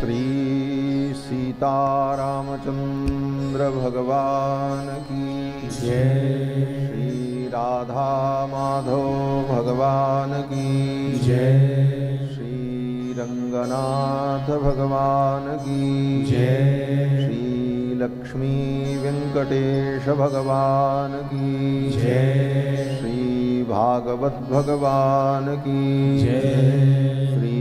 श्री सीतारामचंद्र भगवान की जय। श्री राधा माधव भगवान की जय। श्री रंगनाथ भगवान की जय। श्री लक्ष्मी वेंकटेश भगवान की जय। श्री भागवत भगवान की जय। श्री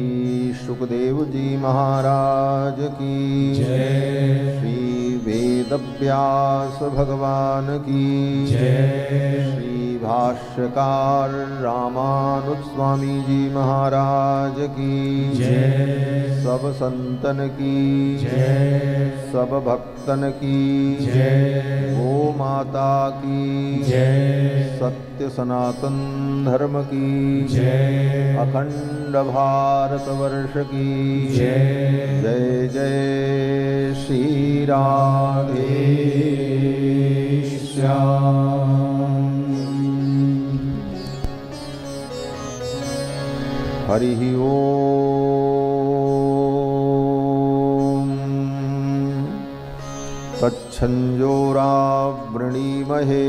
सुखदेव जी महाराज की जय। श्री वेदव्यास भगवान की जय। श्री भाष्यकार रामानुज स्वामी जी महाराज की जय। सब संतन की जय। सब भक्तन की जय। गो माता की जय। सत्य सनातन धर्म की जय। अखंड भारत वर्ष की जय। जय जय श्री राधे श्याम। हरि ओम तच्छंजोरावृणीमहे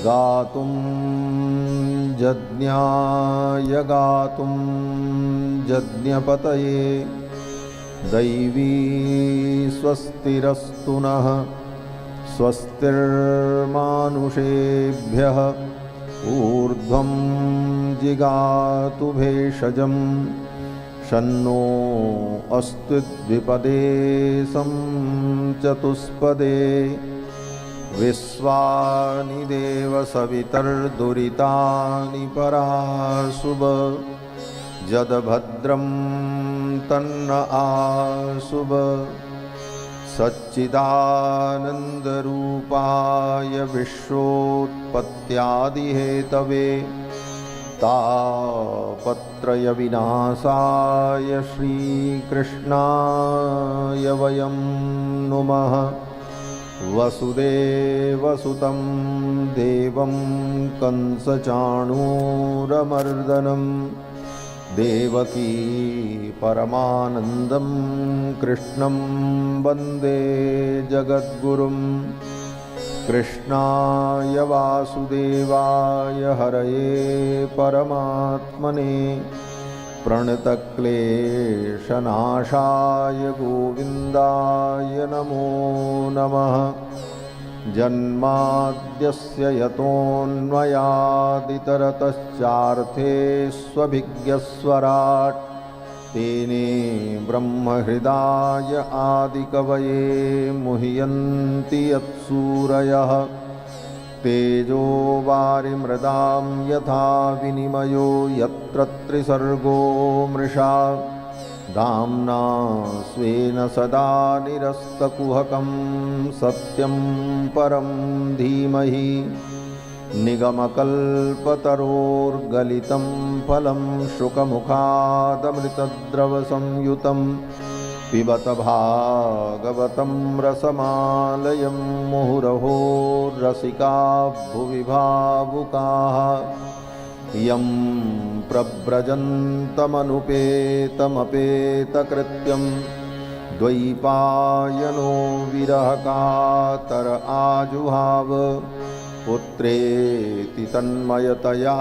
गातुं यज्ञाय गातुं यज्ञपतये दैवी स्वस्तिरस्तु नः स्वस्तिर्मानुषेभ्यः ऊर्ध्वं जिगातु भेषजं शन्नो अस्तु द्विपदे सं चतुष्पदे विश्वानि देव सवितर्दुरितानि पराशुभ जदभद्रं तन्न आशुभ सच्चिदानन्दरूपाय विश्वोत्पत्त्यादिहेतवे तापत्रयविनाशाय श्रीकृष्णाय वयं नुमः। वसुदेवसुतं देवं कंसचाणूरमर्दनं देवकी परमानन्दं कृष्णं वन्दे जगद्गुरुं। कृष्णाय वासुदेवाय हरये परमात्मने प्रणतक्लेशनाशाय गोविन्दाय नमो नमः। जन्माद्यस्य यतोऽन्वयादितरतश्चार्थेष्वभिज्ञस्वराट् तेने ब्रह्महृदाय आदिकवये मुह्यन्ति यत्सूरयः। तेजो वारिमृदां यथा विनिमयो यत्र त्रिसर्गो मृषा धाम्ना स्वेन सदा निरस्तकुहकं सत्यं परं धीमहि। निगमकल्पतरोर्गलितं फलं शुकमुखादमृतद्रवसंयुतं पिबत भागवतं रसमालयं मुहुरहो रसिका भुवि भावुकाः। यं प्रव्रजन्तमनुपेतमपेतकृत्यं द्वैपायनो विरहकातर आजुहाव पुत्रेति तन्मयतया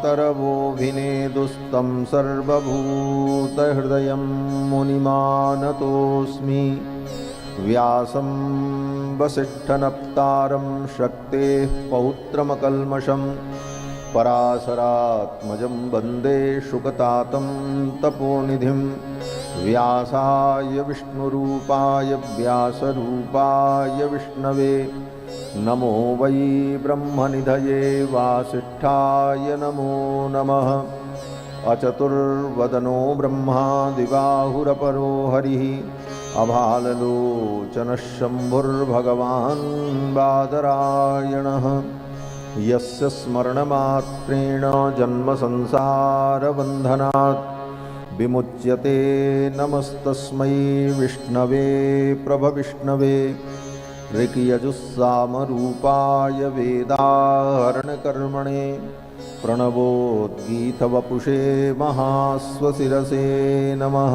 तरवोऽभिनेदुस्तं सर्वभूतहृदयं मुनिमानतोऽस्मि। व्यासं वसिष्ठनप्तारं शक्तेः पौत्रमकल्मषं पराशरात्मजं वन्दे शुकतातं तपोनिधिं। व्यासाय विष्णुरूपाय व्यासरूपाय विष्णवे नमो वै ब्रह्मनिधये वासिष्ठाय नमो नमः। अचतुर्वदनो ब्रह्मा दिवाहुरपरो हरिः अभाललोचनः शम्भुर्भगवान् बादरायणः। यस्य स्मरणमात्रेण जन्मसंसारबन्धनात् विमुच्यते नमस्तस्मै विष्णवे प्रभविष्णवे। ऋक्यजुस्सामरूपाय वेदाहरणकर्मणे प्रणवोद्गीतवपुषे महास्वशिरसे नमः।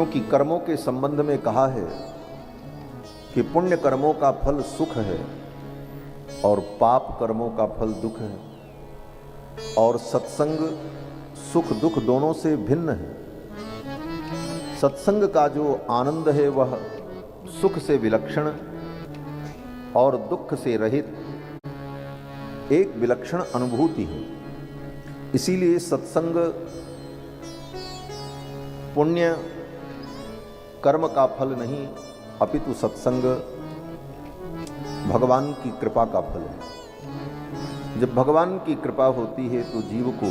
क्योंकि कर्मों के संबंध में कहा है कि पुण्य कर्मों का फल सुख है और पाप कर्मों का फल दुख है, और सत्संग सुख दुख दोनों से भिन्न है। सत्संग का जो आनंद है वह सुख से विलक्षण और दुख से रहित एक विलक्षण अनुभूति है। इसीलिए सत्संग पुण्य कर्म का फल नहीं, अपितु सत्संग भगवान की कृपा का फल है। जब भगवान की कृपा होती है तो जीव को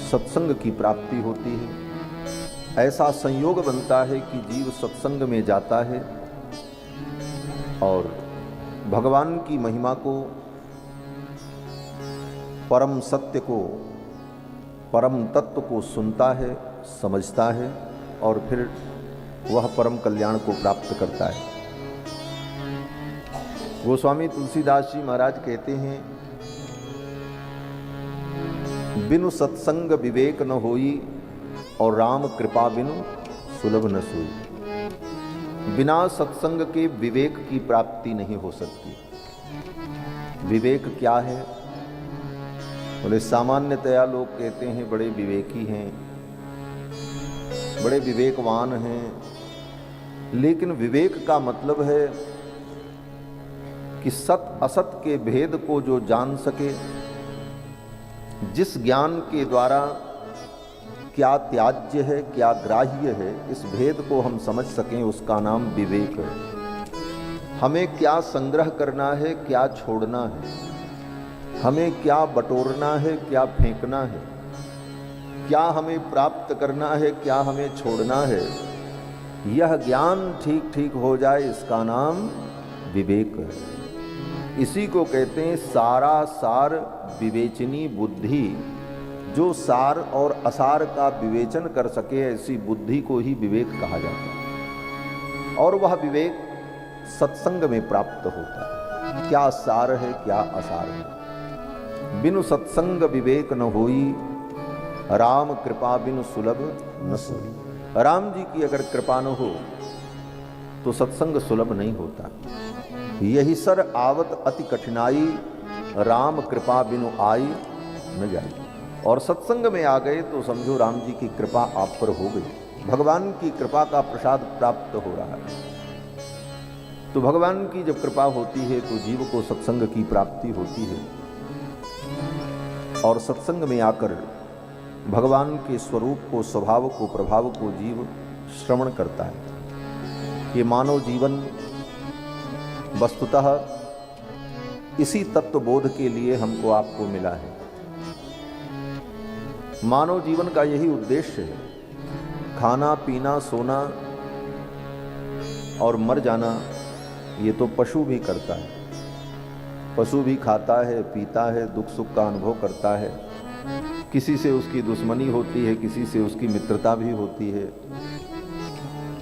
सत्संग की प्राप्ति होती है। ऐसा संयोग बनता है कि जीव सत्संग में जाता है और भगवान की महिमा को, परम सत्य को, परम तत्व को सुनता है, समझता है और फिर वह परम कल्याण को प्राप्त करता है। गोस्वामी तुलसीदास जी महाराज कहते हैं, बिनु सत्संग विवेक न होई और राम कृपा बिनु सुलभ न सोई। बिना सत्संग के विवेक की प्राप्ति नहीं हो सकती। विवेक क्या है? बोले सामान्यतया लोग कहते हैं बड़े विवेकी हैं, बड़े विवेकवान हैं, लेकिन विवेक का मतलब है कि सत असत के भेद को जो जान सके, जिस ज्ञान के द्वारा क्या त्याज्य है क्या ग्राह्य है, इस भेद को हम समझ सकें, उसका नाम विवेक है। हमें क्या संग्रह करना है, क्या छोड़ना है, हमें क्या बटोरना है, क्या फेंकना है, क्या हमें प्राप्त करना है, क्या हमें छोड़ना है, यह ज्ञान ठीक ठीक हो जाए, इसका नाम विवेक है। इसी को कहते हैं सारा सार विवेचनी बुद्धि। जो सार और असार का विवेचन कर सके, ऐसी बुद्धि को ही विवेक कहा जाता है। और वह विवेक सत्संग में प्राप्त होता है। क्या सार है क्या असार है। बिनु सत्संग विवेक न होई, राम कृपा बिनु सुलभ न सोई। राम जी की अगर कृपा न हो तो सत्संग सुलभ नहीं होता। यही सर आवत अति कठिनाई, राम कृपा बिनु आई न जाई। और सत्संग में आ गए तो समझो राम जी की कृपा आप पर हो गई, भगवान की कृपा का प्रसाद प्राप्त हो रहा है। तो भगवान की जब कृपा होती है तो जीव को सत्संग की प्राप्ति होती है, और सत्संग में आकर भगवान के स्वरूप को, स्वभाव को, प्रभाव को जीव श्रवण करता है। ये मानव जीवन वस्तुतः इसी तत्वबोध के लिए हमको आपको मिला है। मानव जीवन का यही उद्देश्य है। खाना पीना सोना और मर जाना ये तो पशु भी करता है। पशु भी खाता है, पीता है, दुख सुख का अनुभव करता है। किसी से उसकी दुश्मनी होती है, किसी से उसकी मित्रता भी होती है,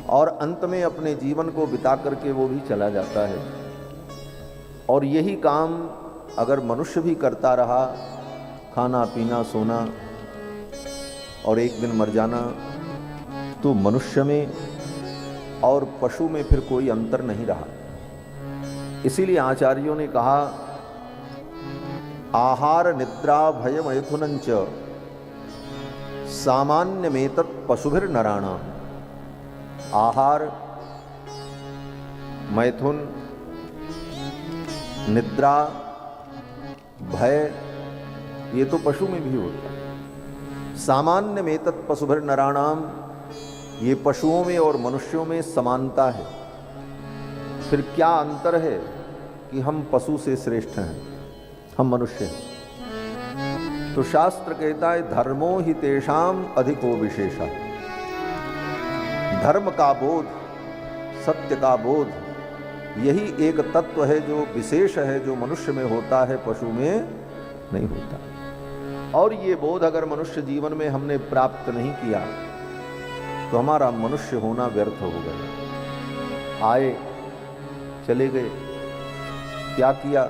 और अंत में अपने जीवन को बिता करके वो भी चला जाता है। और यही काम अगर मनुष्य भी करता रहा, खाना पीना सोना और एक दिन मर जाना, तो मनुष्य में और पशु में फिर कोई अंतर नहीं रहा। इसीलिए आचार्यों ने कहा, आहार निद्रा भय मैथुनंच सामान्य में तत् पशुभिर नराणाम। आहार, मैथुन, निद्रा, भय, ये तो पशु में भी होता है। सामान्य में तत् पशुभिर नराणाम, ये पशुओं में और मनुष्यों में समानता है। फिर क्या अंतर है कि हम पशु से श्रेष्ठ हैं, हम मनुष्य हैं। तो शास्त्र कहता है, धर्मो हि तेषाम अधिको विशेषा। धर्म का बोध, सत्य का बोध, यही एक तत्व है जो विशेष है, जो मनुष्य में होता है, पशु में नहीं होता। और ये बोध अगर मनुष्य जीवन में हमने प्राप्त नहीं किया तो हमारा मनुष्य होना व्यर्थ हो गया। आए चले गए, क्या किया?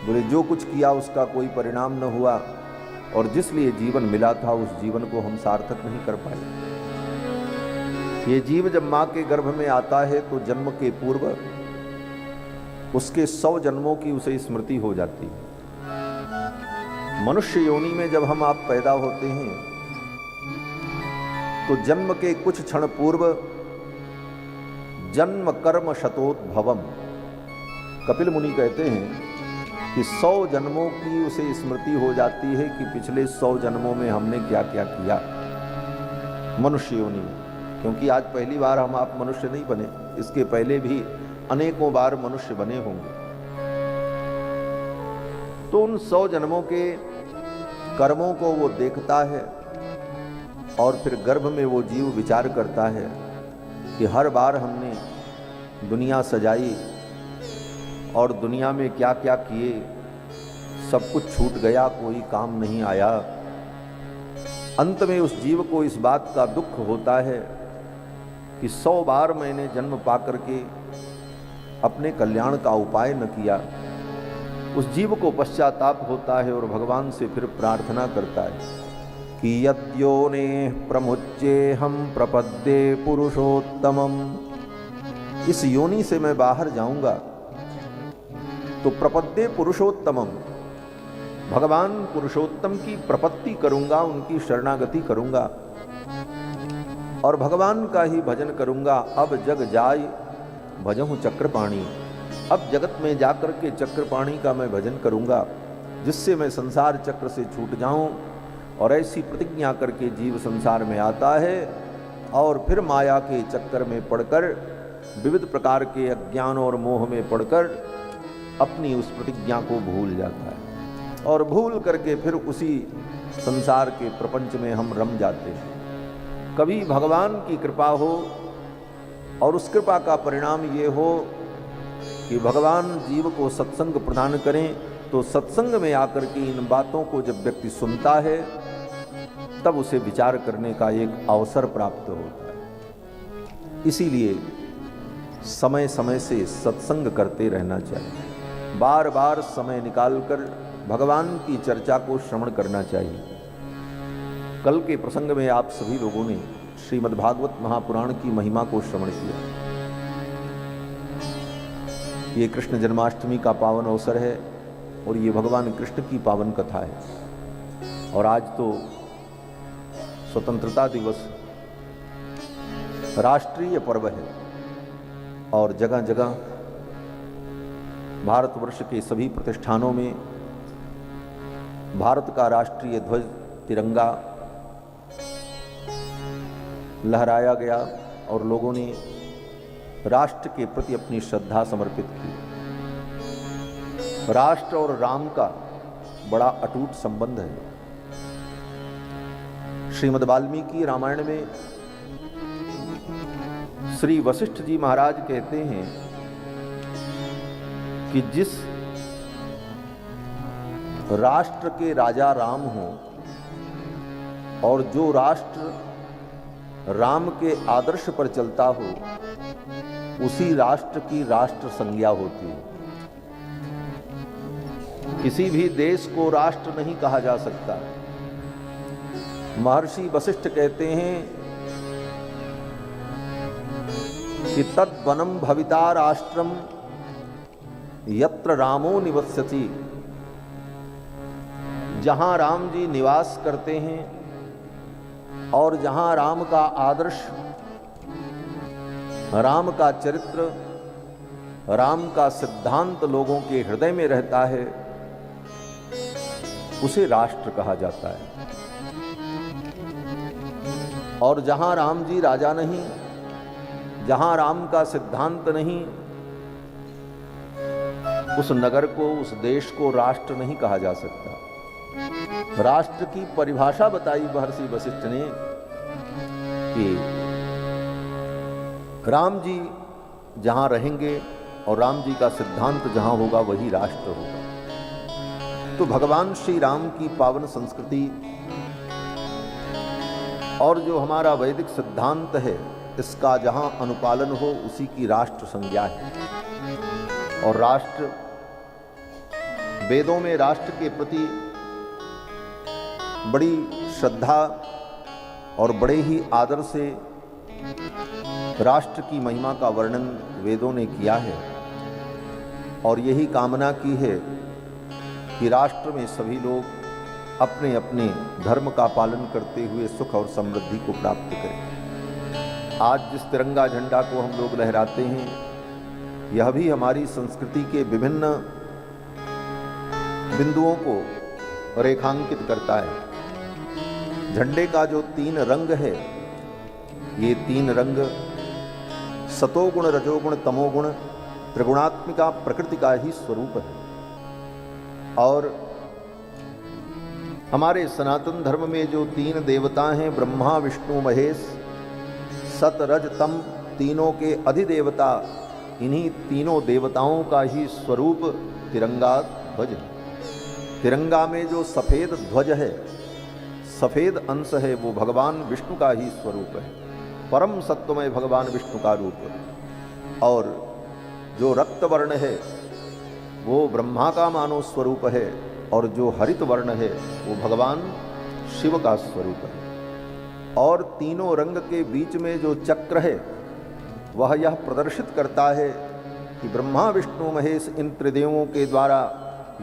बोले जो कुछ किया उसका कोई परिणाम न हुआ, और जिस लिए जीवन मिला था उस जीवन को हम सार्थक नहीं कर पाए। ये जीव जब माँ के गर्भ में आता है तो जन्म के पूर्व उसके 100 जन्मों की उसे स्मृति हो जाती है। मनुष्य योनि में जब हम आप पैदा होते हैं तो जन्म के कुछ क्षण पूर्व जन्म कर्म शतोद्भवम, कपिल मुनि कहते हैं कि 100 जन्मों की उसे स्मृति हो जाती है कि पिछले 100 जन्मों में हमने क्या क्या किया मनुष्य योनि में। क्योंकि आज पहली बार हम आप मनुष्य नहीं बने, इसके पहले भी अनेकों बार मनुष्य बने होंगे। तो उन 100 जन्मों के कर्मों को वो देखता है और फिर गर्भ में वो जीव विचार करता है कि हर बार हमने दुनिया सजाई और दुनिया में क्या क्या किए, सब कुछ छूट गया, कोई काम नहीं आया। अंत में उस जीव को इस बात का दुख होता है कि 100 बार मैंने जन्म पाकर के अपने कल्याण का उपाय न किया। उस जीव को पश्चाताप होता है और भगवान से फिर प्रार्थना करता है कि यद्योने प्रमुच्ये हम प्रपद्ये पुरुषोत्तमम, इस योनि से मैं बाहर जाऊंगा तो प्रपद्ये पुरुषोत्तमम, भगवान पुरुषोत्तम की प्रपत्ति करूंगा, उनकी शरणागति करूंगा और भगवान का ही भजन करूंगा। अब जग जाय भजहूँ चक्रपाणी, अब जगत में जाकर के चक्रपाणी का मैं भजन करूंगा जिससे मैं संसार चक्र से छूट जाऊं। और ऐसी प्रतिज्ञा करके जीव संसार में आता है और फिर माया के चक्कर में पड़कर, विविध प्रकार के अज्ञान और मोह में पड़कर अपनी उस प्रतिज्ञा को भूल जाता है और भूल करके फिर उसी संसार के प्रपंच में हम रम जाते हैं। कभी भगवान की कृपा हो और उस कृपा का परिणाम ये हो कि भगवान जीव को सत्संग प्रदान करें, तो सत्संग में आकर के इन बातों को जब व्यक्ति सुनता है तब उसे विचार करने का एक अवसर प्राप्त होता है। इसीलिए समय समय से सत्संग करते रहना चाहिए, बार बार समय निकालकर भगवान की चर्चा को श्रवण करना चाहिए। कल के प्रसंग में आप सभी लोगों ने श्रीमद् भागवत महापुराण की महिमा को श्रवण किया। ये कृष्ण जन्माष्टमी का पावन अवसर है और ये भगवान कृष्ण की पावन कथा है। और आज तो स्वतंत्रता दिवस राष्ट्रीय पर्व है और जगह जगह भारतवर्ष के सभी प्रतिष्ठानों में भारत का राष्ट्रीय ध्वज तिरंगा लहराया गया और लोगों ने राष्ट्र के प्रति अपनी श्रद्धा समर्पित की। राष्ट्र और राम का बड़ा अटूट संबंध है। श्रीमद् वाल्मीकि रामायण में श्री वशिष्ठ जी महाराज कहते हैं कि जिस राष्ट्र के राजा राम हो और जो राष्ट्र राम के आदर्श पर चलता हो, उसी राष्ट्र की राष्ट्र संज्ञा होती है। किसी भी देश को राष्ट्र नहीं कहा जा सकता। महर्षि वशिष्ठ कहते हैं कि तद वनम भविता राष्ट्रम यत्र रामो निवस्यति, जहां राम जी निवास करते हैं और जहां राम का आदर्श, राम का चरित्र, राम का सिद्धांत लोगों के हृदय में रहता है, उसे राष्ट्र कहा जाता है। और जहां राम जी राजा नहीं, जहां राम का सिद्धांत नहीं, उस नगर को, उस देश को राष्ट्र नहीं कहा जा सकता। राष्ट्र की परिभाषा बताई महर्षि वशिष्ठ ने कि राम जी जहां रहेंगे और राम जी का सिद्धांत जहां होगा वही राष्ट्र होगा। तो भगवान श्री राम की पावन संस्कृति और जो हमारा वैदिक सिद्धांत है, इसका जहां अनुपालन हो उसी की राष्ट्र संज्ञा है। और राष्ट्र, वेदों में राष्ट्र के प्रति बड़ी श्रद्धा और बड़े ही आदर से राष्ट्र की महिमा का वर्णन वेदों ने किया है और यही कामना की है कि राष्ट्र में सभी लोग अपने अपने धर्म का पालन करते हुए सुख और समृद्धि को प्राप्त करें। आज जिस तिरंगा झंडा को हम लोग लहराते हैं, यह भी हमारी संस्कृति के विभिन्न बिंदुओं को रेखांकित करता है। झंडे का जो 3 रंग है, ये 3 रंग सतोगुण, रजोगुण, तमोगुण, त्रिगुणात्मिका प्रकृति का ही स्वरूप है। और हमारे सनातन धर्म में जो 3 देवता हैं, ब्रह्मा, विष्णु, महेश, सत, रज, तम, तीनों के अधिदेवता, इन्हीं तीनों देवताओं का ही स्वरूप तिरंगा ध्वज है। तिरंगा में जो सफ़ेद ध्वज है, सफ़ेद अंश है, वो भगवान विष्णु का ही स्वरूप है, परम सत्वमय भगवान विष्णु का रूप। और जो रक्त वर्ण है वो ब्रह्मा का मानव स्वरूप है, और जो हरित वर्ण है वो भगवान शिव का स्वरूप है। और तीनों रंग के बीच में जो चक्र है वह यह प्रदर्शित करता है कि ब्रह्मा, विष्णु, महेश, इन त्रिदेवों के द्वारा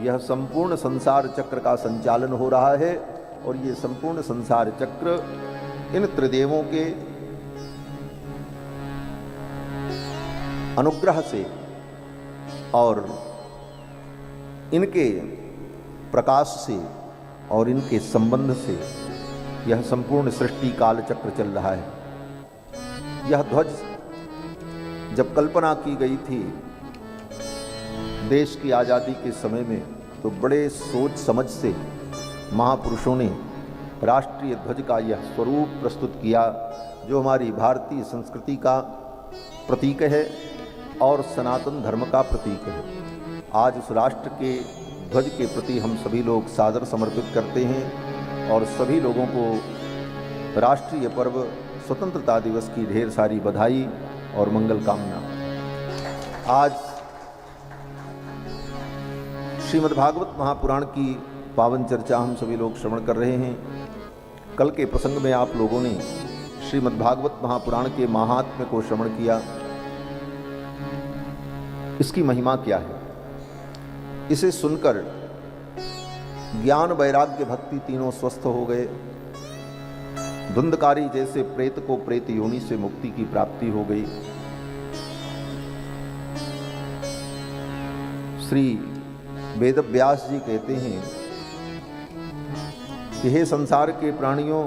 यह संपूर्ण संसार चक्र का संचालन हो रहा है। और ये संपूर्ण संसार चक्र इन त्रिदेवों के अनुग्रह से और इनके प्रकाश से और इनके संबंध से यह संपूर्ण सृष्टि काल चक्र चल रहा है। यह ध्वज जब कल्पना की गई थी देश की आज़ादी के समय में, तो बड़े सोच समझ से महापुरुषों ने राष्ट्रीय ध्वज का यह स्वरूप प्रस्तुत किया, जो हमारी भारतीय संस्कृति का प्रतीक है और सनातन धर्म का प्रतीक है। आज उस राष्ट्र के ध्वज के प्रति हम सभी लोग सादर समर्पित करते हैं और सभी लोगों को राष्ट्रीय पर्व स्वतंत्रता दिवस की ढेर सारी बधाई और मंगल कामना। आज श्रीमद्भागवत महापुराण की पावन चर्चा हम सभी लोग श्रवण कर रहे हैं। कल के प्रसंग में आप लोगों ने श्रीमद्भागवत महापुराण के महात्म्य को श्रवण किया। इसकी महिमा क्या है, इसे सुनकर ज्ञान, वैराग्य, भक्ति तीनों स्वस्थ हो गए। धुंधकारी जैसे प्रेत को प्रेत योनि से मुक्ति की प्राप्ति हो गई। श्री वेदव्यास जी कहते हैं कि हे संसार के प्राणियों,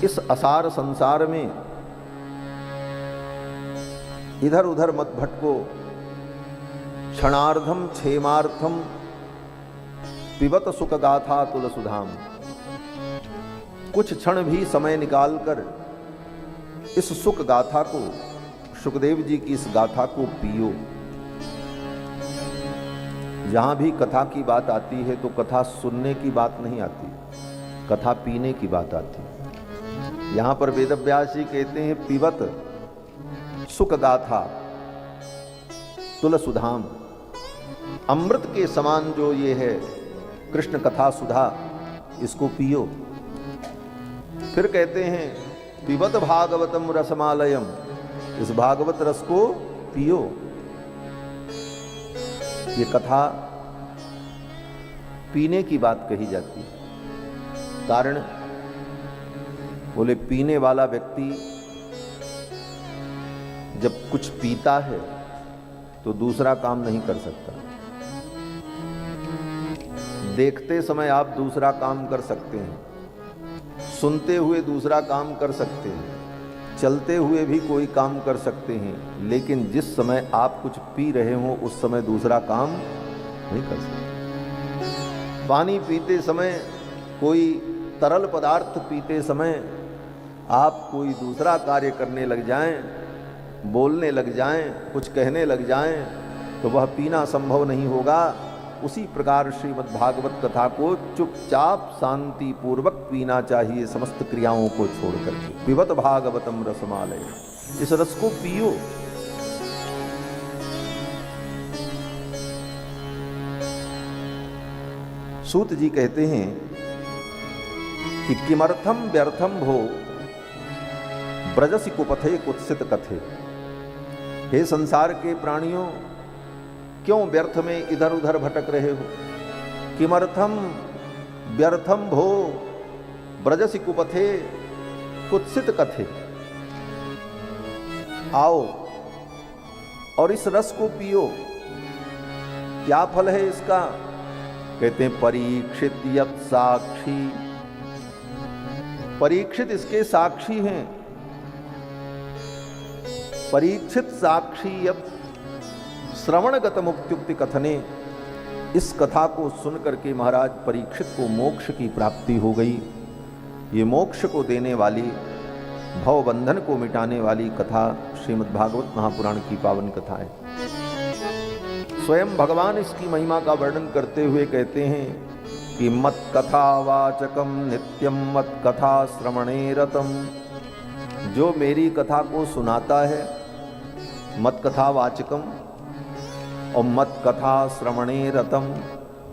इस असार संसार में इधर उधर मत भटको, क्षणार्धम क्षेमार्थम पिबत सुख गाथा तुलसुधाम। कुछ क्षण भी समय निकालकर इस सुख गाथा को, सुखदेव जी की इस गाथा को पियो। जहां भी कथा की बात आती है तो कथा सुनने की बात नहीं आती, कथा पीने की बात आती है। यहां पर वेदव्यास जी कहते हैं पिबत सुख गाथा तुलसुधाम। अमृत के समान जो ये है कृष्ण कथा सुधा, इसको पियो। फिर कहते हैं पिबत भागवतम रसमालयम, इस भागवत रस को पियो। ये कथा पीने की बात कही जाती है। कारण बोले पीने वाला व्यक्ति जब कुछ पीता है तो दूसरा काम नहीं कर सकता। देखते समय आप दूसरा काम कर सकते हैं, सुनते हुए दूसरा काम कर सकते हैं, चलते हुए भी कोई काम कर सकते हैं, लेकिन जिस समय आप कुछ पी रहे हो उस समय दूसरा काम नहीं कर सकते। पानी पीते समय, कोई तरल पदार्थ पीते समय आप कोई दूसरा कार्य करने लग जाएं, बोलने लग जाएं, कुछ कहने लग जाएं, तो वह पीना संभव नहीं होगा। उसी प्रकार श्रीमद् भागवत कथा को चुपचाप शांति पूर्वक पीना चाहिए, समस्त क्रियाओं को छोड़ करके। पिबत भागवतम रसमालय, इस रस को पियो। सूत जी कहते हैं कि किमर्थम व्यर्थम भो ब्रजसि कुपथे कुत्सित कथे। हे संसार के प्राणियों, क्यों व्यर्थ में इधर उधर भटक रहे हो? किमर्थम व्यर्थम भो ब्रजसि कुपथे कुत्सित कथे। आओ और इस रस को पियो। क्या फल है इसका? कहते हैं परीक्षित यत् साक्षी। परीक्षित इसके साक्षी हैं। परीक्षित साक्षी यत् श्रवणगत मुक्त्युक्ति कथने। इस कथा को सुन करके महाराज परीक्षित को मोक्ष की प्राप्ति हो गई। ये मोक्ष को देने वाली, भव बंधन को मिटाने वाली कथा श्रीमद् भागवत महापुराण की पावन कथा है। स्वयं भगवान इसकी महिमा का वर्णन करते हुए कहते हैं कि मत कथा वाचकम नित्यम मत कथा श्रवणे रतम। जो मेरी कथा को सुनाता है, मत कथा वाचकम, और मत कथा श्रवणे रतम,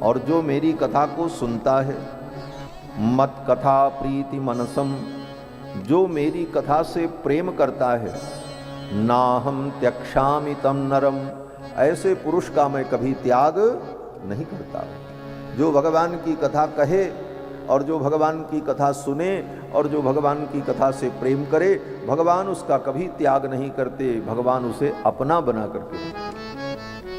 और जो मेरी कथा को सुनता है, मत कथा प्रीति मनसम, जो मेरी कथा से प्रेम करता है, नाहम त्यक्षामि तम नरम, ऐसे पुरुष का मैं कभी त्याग नहीं करता। जो भगवान की कथा कहे और जो भगवान की कथा सुने और जो भगवान की कथा से प्रेम करे, भगवान उसका कभी त्याग नहीं करते, भगवान उसे अपना बना करके।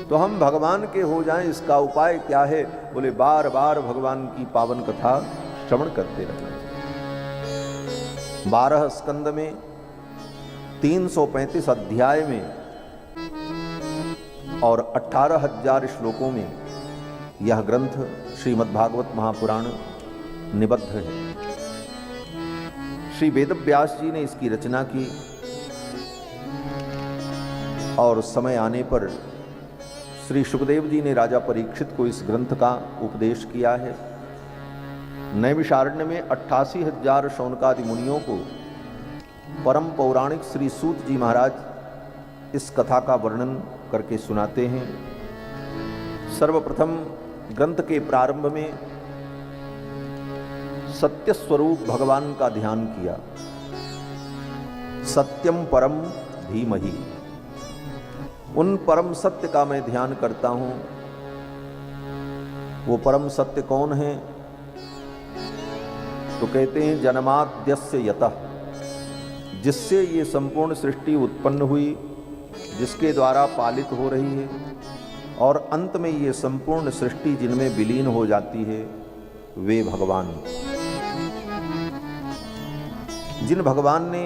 तो हम भगवान के हो जाएं, इसका उपाय क्या है? बोले बार बार भगवान की पावन कथा श्रवण करते रहना। 12 स्कंद में 335 अध्याय में और 18,000 श्लोकों में यह ग्रंथ श्रीमद् भागवत महापुराण निबद्ध है। श्री वेदव्यास जी ने इसकी रचना की और समय आने पर श्री सुखदेव जी ने राजा परीक्षित को इस ग्रंथ का उपदेश किया है। नैमिषारण्य में 88,000 शौनकादि मुनियों को परम पौराणिक श्री सूत जी महाराज इस कथा का वर्णन करके सुनाते हैं। सर्वप्रथम ग्रंथ के प्रारंभ में सत्य स्वरूप भगवान का ध्यान किया। सत्यम परम धीमहि, उन परम सत्य का मैं ध्यान करता हूं। वो परम सत्य कौन है? तो कहते हैं जन्माद्यस्य यतः, जिससे ये संपूर्ण सृष्टि उत्पन्न हुई, जिसके द्वारा पालित हो रही है और अंत में ये संपूर्ण सृष्टि जिनमें विलीन हो जाती है, वे भगवान। जिन भगवान ने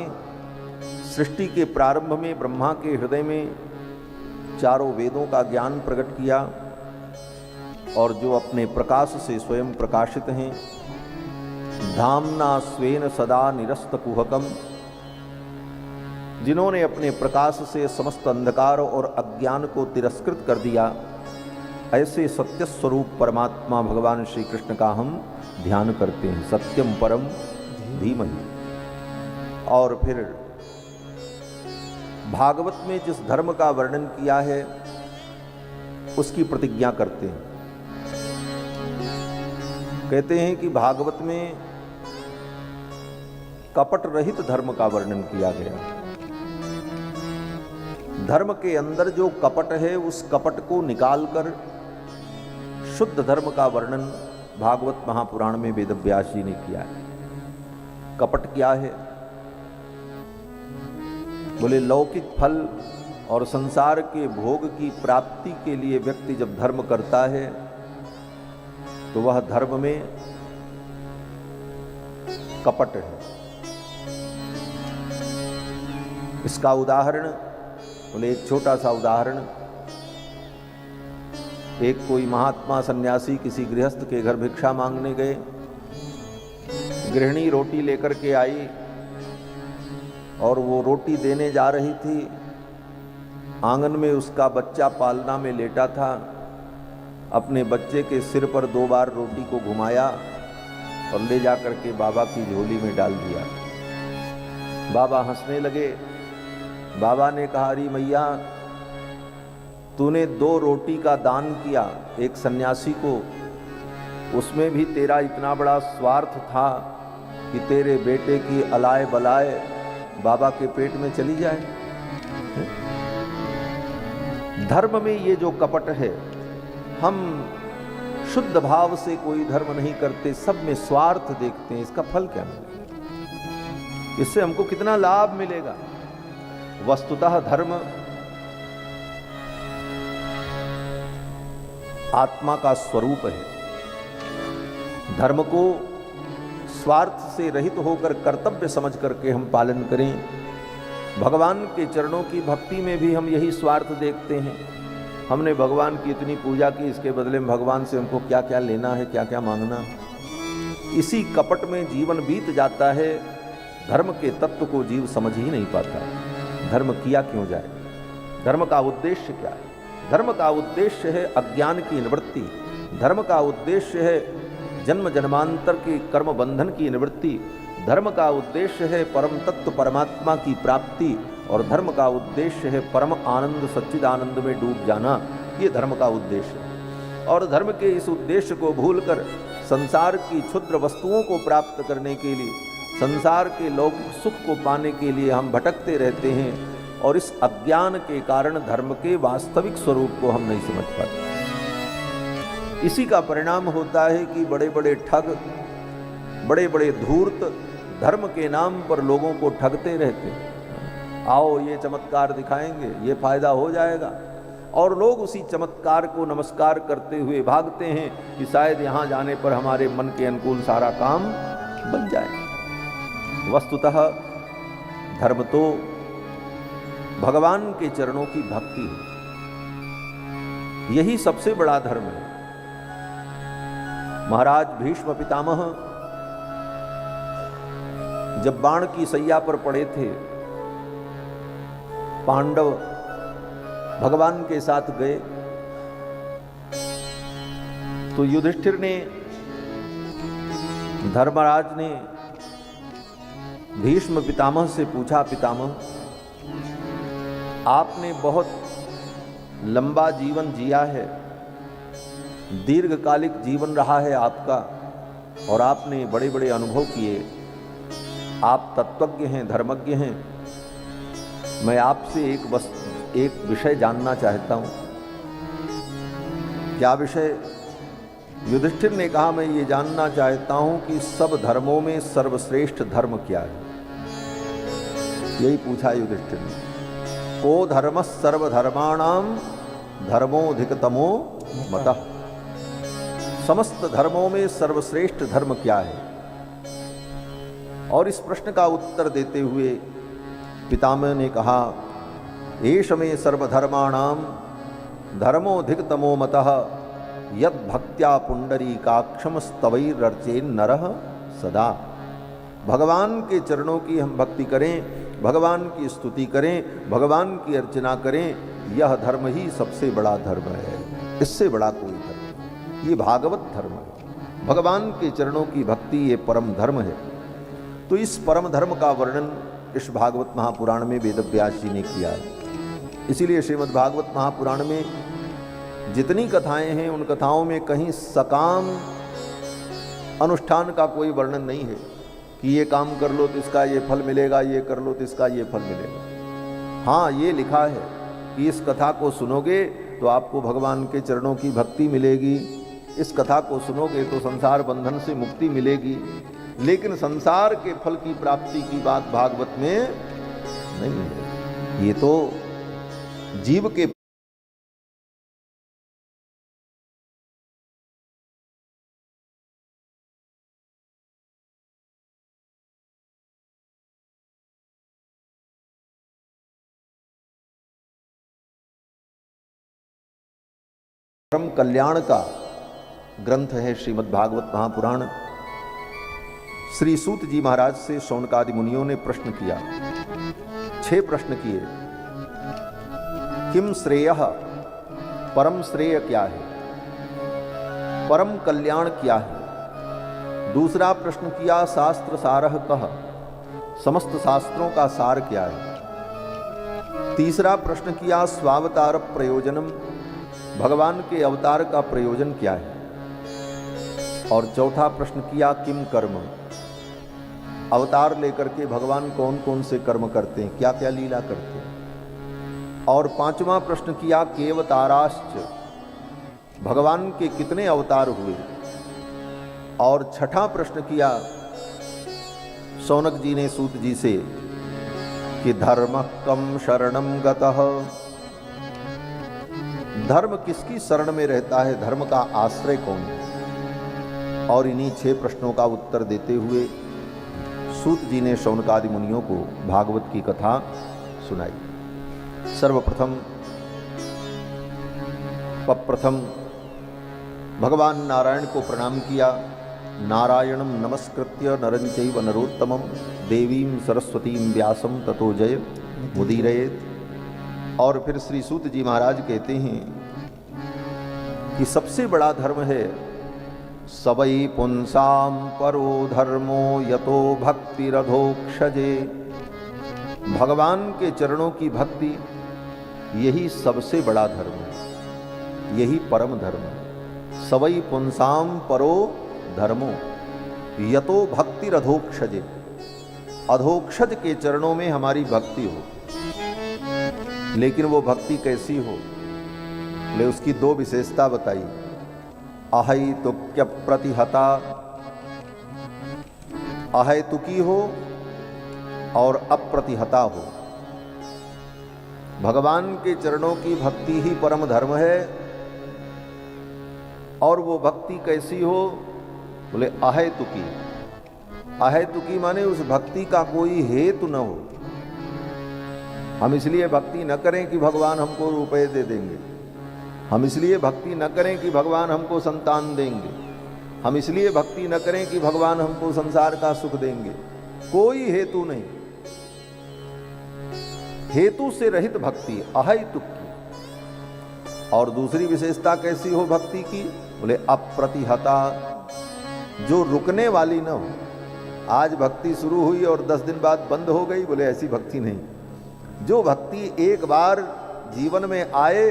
सृष्टि के प्रारंभ में ब्रह्मा के हृदय में चारों वेदों का ज्ञान प्रकट किया और जो अपने प्रकाश से स्वयं प्रकाशित हैं, धामना स्वेन सदा निरस्त कुहकम, जिन्होंने अपने प्रकाश से समस्त अंधकार और अज्ञान को तिरस्कृत कर दिया, ऐसे सत्य स्वरूप परमात्मा भगवान श्री कृष्ण का हम ध्यान करते हैं। सत्यम परम धीमहि। और फिर भागवत में जिस धर्म का वर्णन किया है उसकी प्रतिज्ञा करते हैं। कहते हैं कि भागवत में कपट रहित धर्म का वर्णन किया गया। धर्म के अंदर जो कपट है उस कपट को निकालकर शुद्ध धर्म का वर्णन भागवत महापुराण में वेदव्यास जी ने किया है। कपट क्या है? बोले लौकिक फल और संसार के भोग की प्राप्ति के लिए व्यक्ति जब धर्म करता है तो वह धर्म में कपट है। इसका उदाहरण, बोले एक छोटा सा उदाहरण, एक कोई महात्मा सन्यासी किसी गृहस्थ के घर भिक्षा मांगने गए। गृहिणी रोटी लेकर के आई और वो रोटी देने जा रही थी। आंगन में उसका बच्चा पालना में लेटा था। अपने बच्चे के सिर पर 2 बार रोटी को घुमाया और ले जाकर के बाबा की झोली में डाल दिया। बाबा हंसने लगे। बाबा ने कहा, अरे मैया, तूने 2 रोटी का दान किया एक सन्यासी को, उसमें भी तेरा इतना बड़ा स्वार्थ था कि तेरे बेटे की अलाय बलाय बाबा के पेट में चली जाए। धर्म में ये जो कपट है, हम शुद्ध भाव से कोई धर्म नहीं करते, सब में स्वार्थ देखते हैं, इसका फल क्या मिलेगा, इससे हमको कितना लाभ मिलेगा। वस्तुतः धर्म आत्मा का स्वरूप है। धर्म को स्वार्थ से रहित होकर कर्तव्य समझ करके हम पालन करें। भगवान के चरणों की भक्ति में भी हम यही स्वार्थ देखते हैं। हमने भगवान की इतनी पूजा की, इसके बदले में भगवान से हमको क्या क्या लेना है, क्या क्या मांगना। इसी कपट में जीवन बीत जाता है। धर्म के तत्व को जीव समझ ही नहीं पाता। धर्म किया क्यों जाए, धर्म का उद्देश्य क्या है। धर्म का उद्देश्य है अज्ञान की निवृत्ति। धर्म का उद्देश्य है जन्म जन्मांतर के कर्म बंधन की निवृत्ति। धर्म का उद्देश्य है परम तत्व परमात्मा की प्राप्ति। और धर्म का उद्देश्य है परम आनंद सच्चिदानंद में डूब जाना। ये धर्म का उद्देश्य है। और धर्म के इस उद्देश्य को भूलकर संसार की क्षुद्र वस्तुओं को प्राप्त करने के लिए, संसार के लौकिक सुख को पाने के लिए हम भटकते रहते हैं। और इस अज्ञान के कारण धर्म के वास्तविक स्वरूप को हम नहीं समझ पाते। इसी का परिणाम होता है कि बड़े बड़े ठग, बड़े बड़े धूर्त धर्म के नाम पर लोगों को ठगते रहते हैं। आओ ये चमत्कार दिखाएंगे, ये फायदा हो जाएगा। और लोग उसी चमत्कार को नमस्कार करते हुए भागते हैं कि शायद यहाँ जाने पर हमारे मन के अनुकूल सारा काम बन जाए। वस्तुतः धर्म तो भगवान के चरणों की भक्ति है। यही सबसे बड़ा धर्म है। महाराज भीष्म पितामह जब बाण की सैया पर पड़े थे, पांडव भगवान के साथ गए तो युधिष्ठिर ने, धर्मराज ने भीष्म पितामह से पूछा, पितामह आपने बहुत लंबा जीवन जिया है, दीर्घकालिक जीवन रहा है आपका, और आपने बड़े बड़े अनुभव किए, आप तत्वज्ञ हैं, धर्मज्ञ हैं। मैं आपसे एक विषय जानना चाहता हूं। क्या विषय? युधिष्ठिर ने कहा, मैं ये जानना चाहता हूं कि सब धर्मों में सर्वश्रेष्ठ धर्म क्या है। यही पूछा युधिष्ठिर ने। को धर्म सर्वधर्माणाम धर्मोऽधिकतमो मतः। समस्त धर्मों में सर्वश्रेष्ठ धर्म क्या है? और इस प्रश्न का उत्तर देते हुए पितामह ने कहा, एष मे सर्वधर्माणाम धर्मोऽधिकतमो मतः यद भक्त्या पुंडरीकाक्षम स्तवैरर्चेन नरः सदा। भगवान के चरणों की हम भक्ति करें, भगवान की स्तुति करें, भगवान की अर्चना करें, यह धर्म ही सबसे बड़ा धर्म है। इससे बड़ा कोई धर्म नहीं। ये भागवत धर्म है। भगवान के चरणों की भक्ति ये परम धर्म है। तो इस परम धर्म का वर्णन इस भागवत महापुराण में वेदव्यास जी ने किया है। इसीलिए श्रीमद् भागवत महापुराण में जितनी कथाएं हैं, उन कथाओं में कहीं सकाम अनुष्ठान का कोई वर्णन नहीं है कि ये काम कर लो तो इसका ये फल मिलेगा, ये कर लो तो इसका ये फल मिलेगा। हाँ, ये लिखा है कि इस कथा को सुनोगे तो आपको भगवान के चरणों की भक्ति मिलेगी, इस कथा को सुनोगे तो संसार बंधन से मुक्ति मिलेगी। लेकिन संसार के फल की प्राप्ति की बात भागवत में नहीं है। ये तो जीव के परम कल्याण का ग्रंथ है श्रीमद् भागवत महापुराण। श्री सूत जी महाराज से शौनकादि मुनियों ने प्रश्न किया, 6 प्रश्न किए। किम श्रेयः, परम श्रेय क्या है, परम कल्याण क्या है। दूसरा प्रश्न किया, शास्त्र सारः कः, समस्त शास्त्रों का सार क्या है। तीसरा प्रश्न किया, स्वावतार प्रयोजनम, भगवान के अवतार का प्रयोजन क्या है। और चौथा प्रश्न किया, किम कर्म, अवतार लेकर के भगवान कौन कौन से कर्म करते हैं, क्या क्या लीला करते हैं। और पांचवा प्रश्न किया केवताराश्च, भगवान के कितने अवतार हुए। और छठा प्रश्न किया शौनक जी ने सूत जी से कि धर्म कम शरणम गतः, धर्म किसकी शरण में रहता है, धर्म का आश्रय कौन है। और इन्हीं 6 प्रश्नों का उत्तर देते हुए सूत जी ने शौनकादि मुनियों को भागवत की कथा सुनाई। सर्वप्रथम भगवान नारायण को प्रणाम किया। नारायणं नमस्कृत्य नरं चैव नरोत्तमं देवीं सरस्वतीं व्यासं ततो जय मुदीरयेत्। और फिर श्री सूत जी महाराज कहते हैं कि सबसे बड़ा धर्म है सबई पुंसाम परो धर्मो यतो भक्तिरधोक्षजे, भगवान के चरणों की भक्ति यही सबसे बड़ा धर्म है, यही परम धर्म है। सबई पुंसाम परो धर्मो यतो भक्तिरधोक्षजे, अधोक्षज के चरणों में हमारी भक्ति हो। लेकिन वो भक्ति कैसी हो, ले उसकी 2 विशेषता बताई। अहैतुक्य प्रतिहता, अहैतुकी हो और अप्रतिहता हो। भगवान के चरणों की भक्ति ही परम धर्म है। और वो भक्ति कैसी हो, बोले अहैतुकी। अहैतुकी माने उस भक्ति का कोई हेतु न हो। हम इसलिए भक्ति न करें कि भगवान हमको रुपए दे देंगे, हम इसलिए भक्ति न करें कि भगवान हमको संतान देंगे, हम इसलिए भक्ति न करें कि भगवान हमको संसार का सुख देंगे। कोई हेतु नहीं, हेतु से रहित भक्ति अहैतुक की। और दूसरी विशेषता कैसी हो भक्ति की, बोले अप्रतिहता, जो रुकने वाली न हो। आज भक्ति शुरू हुई और 10 दिन बाद बंद हो गई, बोले ऐसी भक्ति नहीं। जो भक्ति एक बार जीवन में आए,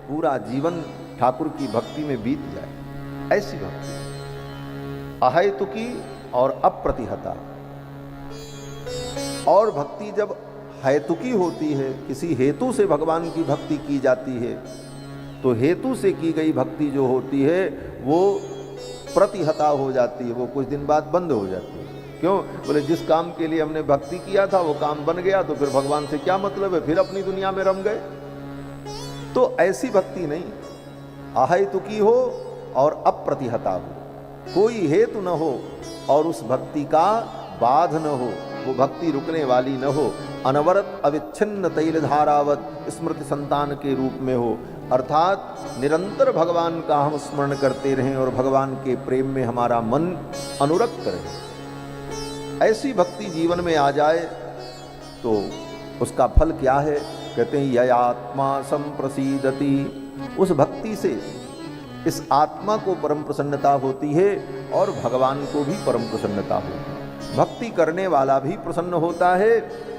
पूरा जीवन ठाकुर की भक्ति में बीत जाए, ऐसी भक्ति अहैतुकी और अप्रतिहता। और भक्ति जब हेतुकी होती है, किसी हेतु से भगवान की भक्ति की जाती है, तो हेतु से की गई भक्ति जो होती है वो प्रतिहता हो जाती है, वो कुछ दिन बाद बंद हो जाती है। क्यों, बोले जिस काम के लिए हमने भक्ति किया था वो काम बन गया, तो फिर भगवान से क्या मतलब है, फिर अपनी दुनिया में रम गए। तो ऐसी भक्ति नहीं, अहैतुकी हो और अप्रतिहता हो, कोई हेतु न हो और उस भक्ति का बाध न हो, वो भक्ति रुकने वाली न हो, अनवरत अविच्छिन्न तैल धारावत स्मृति संतान के रूप में हो। अर्थात निरंतर भगवान का हम स्मरण करते रहें और भगवान के प्रेम में हमारा मन अनुरक्त रहे। ऐसी भक्ति जीवन में आ जाए तो उसका फल क्या है, कहते हैं ययात्मा संप्रसीदति, उस भक्ति से इस आत्मा को परम प्रसन्नता होती है और भगवान को भी परम प्रसन्नता होती है। भक्ति करने वाला भी प्रसन्न होता है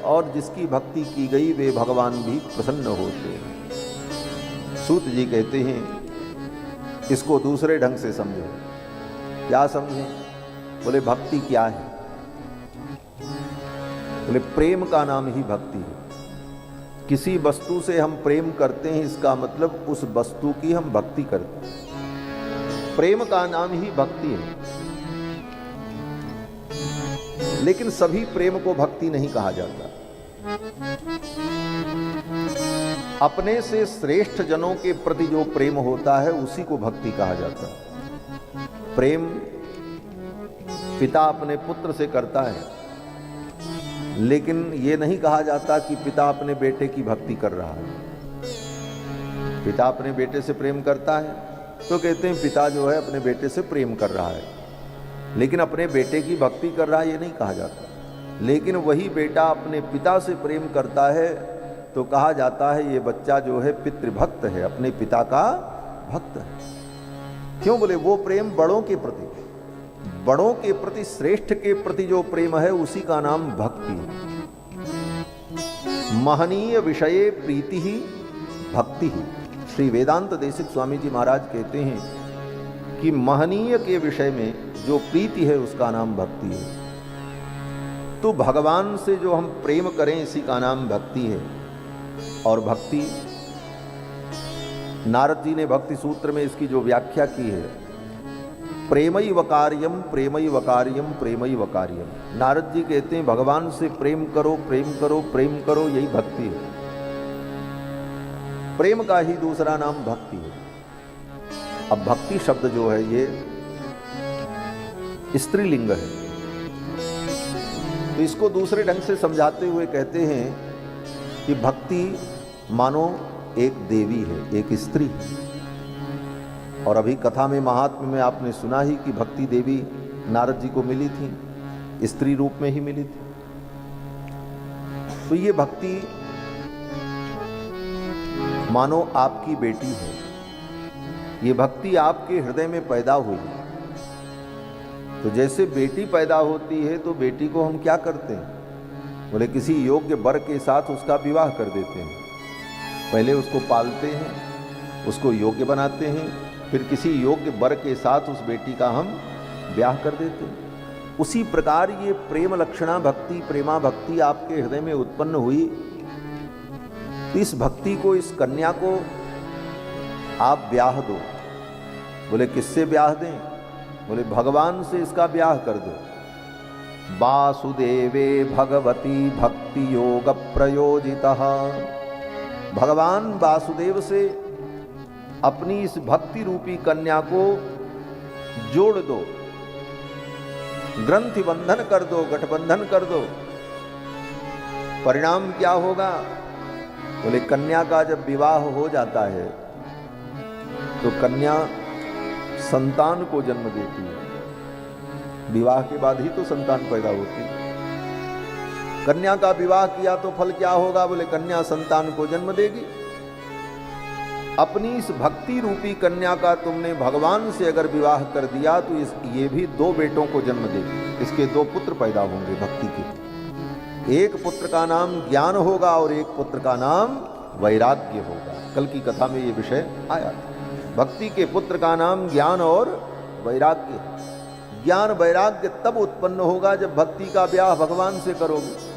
और जिसकी भक्ति की गई वे भगवान भी प्रसन्न होते हैं। सूत जी कहते हैं इसको दूसरे ढंग से समझो। क्या समझें, बोले भक्ति क्या है, बोले प्रेम का नाम ही भक्ति है। किसी वस्तु से हम प्रेम करते हैं, इसका मतलब उस वस्तु की हम भक्ति करते हैं। प्रेम का नाम ही भक्ति है। लेकिन सभी प्रेम को भक्ति नहीं कहा जाता। अपने से श्रेष्ठ जनों के प्रति जो प्रेम होता है उसी को भक्ति कहा जाता है। प्रेम पिता अपने पुत्र से करता है, लेकिन ये नहीं कहा जाता कि पिता अपने बेटे की भक्ति कर रहा है। पिता अपने बेटे से प्रेम करता है तो कहते हैं पिता जो है अपने बेटे से प्रेम कर रहा है, लेकिन अपने बेटे की भक्ति कर रहा है ये नहीं कहा जाता। लेकिन वही बेटा अपने पिता से प्रेम करता है तो कहा जाता है ये बच्चा जो है पितृभक्त है, अपने पिता का भक्त है। क्यों, बोले वो प्रेम बड़ों के प्रति, बड़ों के प्रति, श्रेष्ठ के प्रति जो प्रेम है उसी का नाम भक्ति है। महनीय विषये प्रीति ही भक्ति ही। श्री वेदांत देशिक स्वामी जी महाराज कहते हैं कि महनीय के विषय में जो प्रीति है उसका नाम भक्ति है। किंतु भगवान से जो हम प्रेम करें इसी का नाम भक्ति है। और भक्ति, नारद जी ने भक्ति सूत्र में इसकी जो व्याख्या की है, प्रेमैव कार्यम प्रेमैव कार्यम प्रेमैव कार्यम। नारद जी कहते हैं भगवान से प्रेम करो प्रेम करो प्रेम करो, यही भक्ति है। प्रेम का ही दूसरा नाम भक्ति है। अब भक्ति शब्द जो है ये स्त्रीलिंग है, तो इसको दूसरे ढंग से समझाते हुए कहते हैं कि भक्ति मानो एक देवी है, एक स्त्री है। और अभी कथा में महात्म्य में आपने सुना ही कि भक्ति देवी नारद जी को मिली थी, स्त्री रूप में ही मिली थी। तो ये भक्ति मानो आपकी बेटी है, ये भक्ति आपके हृदय में पैदा हुई। तो जैसे बेटी पैदा होती है तो बेटी को हम क्या करते हैं, बोले किसी योग्य वर के साथ उसका विवाह कर देते हैं। पहले उसको पालते हैं, उसको योग्य बनाते हैं, फिर किसी योग्य वर के साथ उस बेटी का हम ब्याह कर देते हैं। उसी प्रकार ये प्रेम लक्षणा भक्ति, प्रेमा भक्ति आपके हृदय में उत्पन्न हुई। इस भक्ति को, इस कन्या को आप ब्याह दो। बोले किससे ब्याह दें, बोले भगवान से इसका ब्याह कर दो। वासुदेवे भगवती भक्ति योग प्रयोजितः, भगवान वासुदेव से अपनी इस भक्ति रूपी कन्या को जोड़ दो, ग्रंथि बंधन कर दो, गठबंधन कर दो। परिणाम क्या होगा, बोले कन्या का जब विवाह हो जाता है तो कन्या संतान को जन्म देती है। विवाह के बाद ही तो संतान पैदा होती है। कन्या का विवाह किया तो फल क्या होगा, बोले कन्या संतान को जन्म देगी। अपनी इस भक्ति रूपी कन्या का तुमने भगवान से अगर विवाह कर दिया तो ये भी 2 बेटों को जन्म देगी। इसके 2 पुत्र पैदा होंगे भक्ति के। एक पुत्र का नाम ज्ञान होगा और एक पुत्र का नाम वैराग्य होगा। कल की कथा में ये विषय आया था। भक्ति के पुत्र का नाम ज्ञान और वैराग्य। ज्ञान वैराग्य तब उत्पन्न होगा जब भक्ति का ब्याह भगवान से करोगे।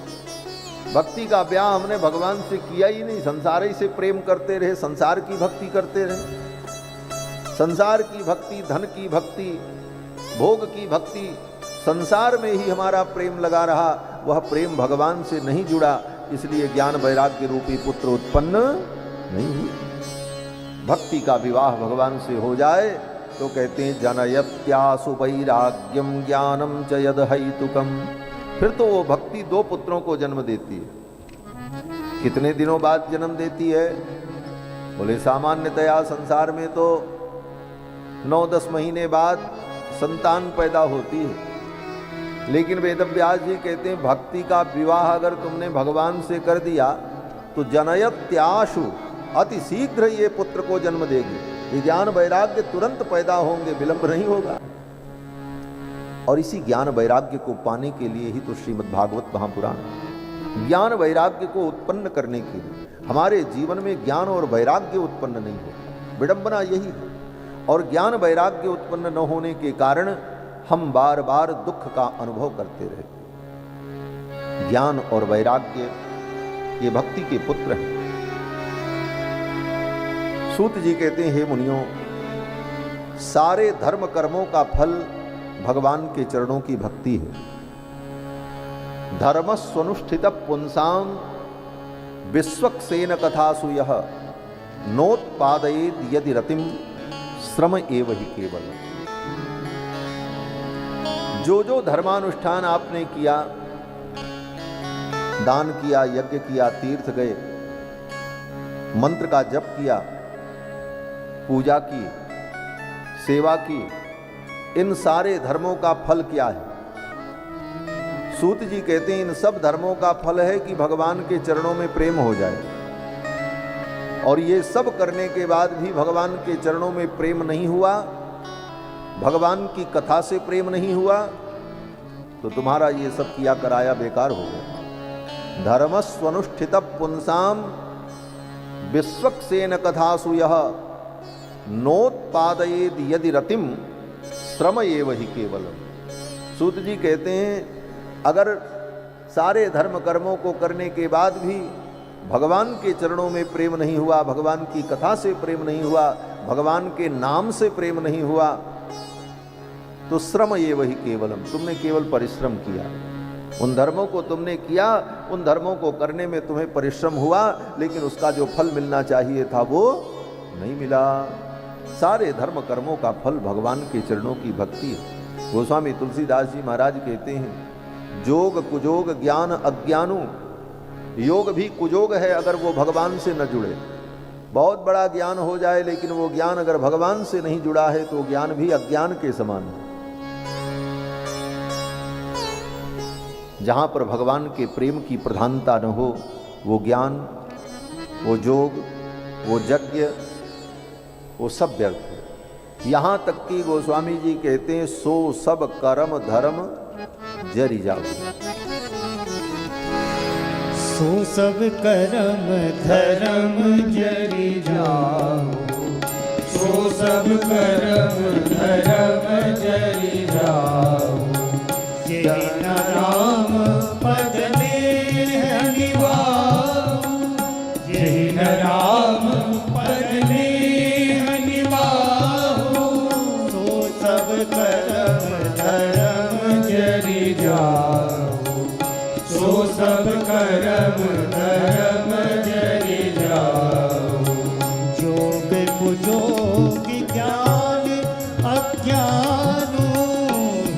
भक्ति का ब्याह हमने भगवान से किया ही नहीं, संसार ही से प्रेम करते रहे, संसार की भक्ति करते रहे। संसार की भक्ति, धन की भक्ति, भोग की भक्ति, संसार में ही हमारा प्रेम लगा रहा, वह प्रेम भगवान से नहीं जुड़ा, इसलिए ज्ञान वैराग्य रूपी पुत्र उत्पन्न नहीं हुई। भक्ति का विवाह भगवान से हो जाए तो कहते हैं जनयत्यासु वैराग्यम ज्ञानम च यद हैतुकम। फिर तो वो भक्ति 2 पुत्रों को जन्म देती है। कितने दिनों बाद जन्म देती है, बोले सामान्यतया संसार में तो 9-10 महीने बाद संतान पैदा होती है। लेकिन वेदव्यास जी कहते हैं भक्ति का विवाह अगर तुमने भगवान से कर दिया तो जनयत्याशु, अति शीघ्र ये पुत्र को जन्म देगी। ज्ञान वैराग्य तुरंत पैदा होंगे, विलंब नहीं होगा। और इसी ज्ञान वैराग्य को पाने के लिए ही तो श्रीमद् भागवत महापुराण, ज्ञान वैराग्य को उत्पन्न करने के लिए। हमारे जीवन में ज्ञान और वैराग्य उत्पन्न नहीं हो, विडंबना यही है। और ज्ञान वैराग्य उत्पन्न न होने के कारण हम बार बार दुख का अनुभव करते रहते। ज्ञान और वैराग्य ये भक्ति के पुत्र हैं। सूत जी कहते हैं, हे मुनियों, सारे धर्म कर्मों का फल भगवान के चरणों की भक्ति है। धर्म स्वनुष्ठित पुंसाम विश्वक्सेन कथासु यह नोत्पादयेद यदि रतिम श्रम एव ही केवल। जो जो धर्मानुष्ठान आपने किया, दान किया, यज्ञ किया, तीर्थ गए, मंत्र का जप किया, पूजा की, सेवा की, इन सारे धर्मों का फल क्या है? सूत जी कहते हैं इन सब धर्मों का फल है कि भगवान के चरणों में प्रेम हो जाए। और ये सब करने के बाद भी भगवान के चरणों में प्रेम नहीं हुआ, भगवान की कथा से प्रेम नहीं हुआ, तो तुम्हारा ये सब किया कराया बेकार हो गया। धर्मस्वनुष्ठित पुंसाम विश्वक्सेन कथासु यह नोत्पादयेद यदि रतिम श्रम एव ही केवल। सूत जी कहते हैं अगर सारे धर्म कर्मों को करने के बाद भी भगवान के चरणों में प्रेम नहीं हुआ, भगवान की कथा से प्रेम नहीं हुआ, भगवान के नाम से प्रेम नहीं हुआ, तो श्रम ये वही केवलम, तुमने केवल परिश्रम किया। उन धर्मों को तुमने किया, उन धर्मों को करने में तुम्हें परिश्रम हुआ, लेकिन उसका जो फल मिलना चाहिए था वो नहीं मिला। सारे धर्म कर्मों का फल भगवान के चरणों की भक्ति है। गोस्वामी तुलसीदास जी महाराज कहते हैं, जोग कुजोग ज्ञान अज्ञानु, योग भी कुजोग है अगर वो भगवान से न जुड़े। बहुत बड़ा ज्ञान हो जाए लेकिन वो ज्ञान अगर भगवान से नहीं जुड़ा है तो ज्ञान भी अज्ञान के समान है। जहां पर भगवान के प्रेम की प्रधानता न हो, वो ज्ञान, वो जोग, वो यज्ञ, वो सब व्यर्थ है। यहां तक कि गोस्वामी जी कहते हैं, सो सब कर्म धर्म जरि जाओ। सो सब कर्म धर्म जरि जाओ, सो सब कर्म धर्म जरि जाओ। जेहि न राम पद नेह निभाओ, जेहि न राम पद नेह निभाओ। सो सब कर्म धर्म जरि जाओ, सो सब कर्म धर्म जरि जाओ। जोग कुजोग ज्ञान अज्ञानु,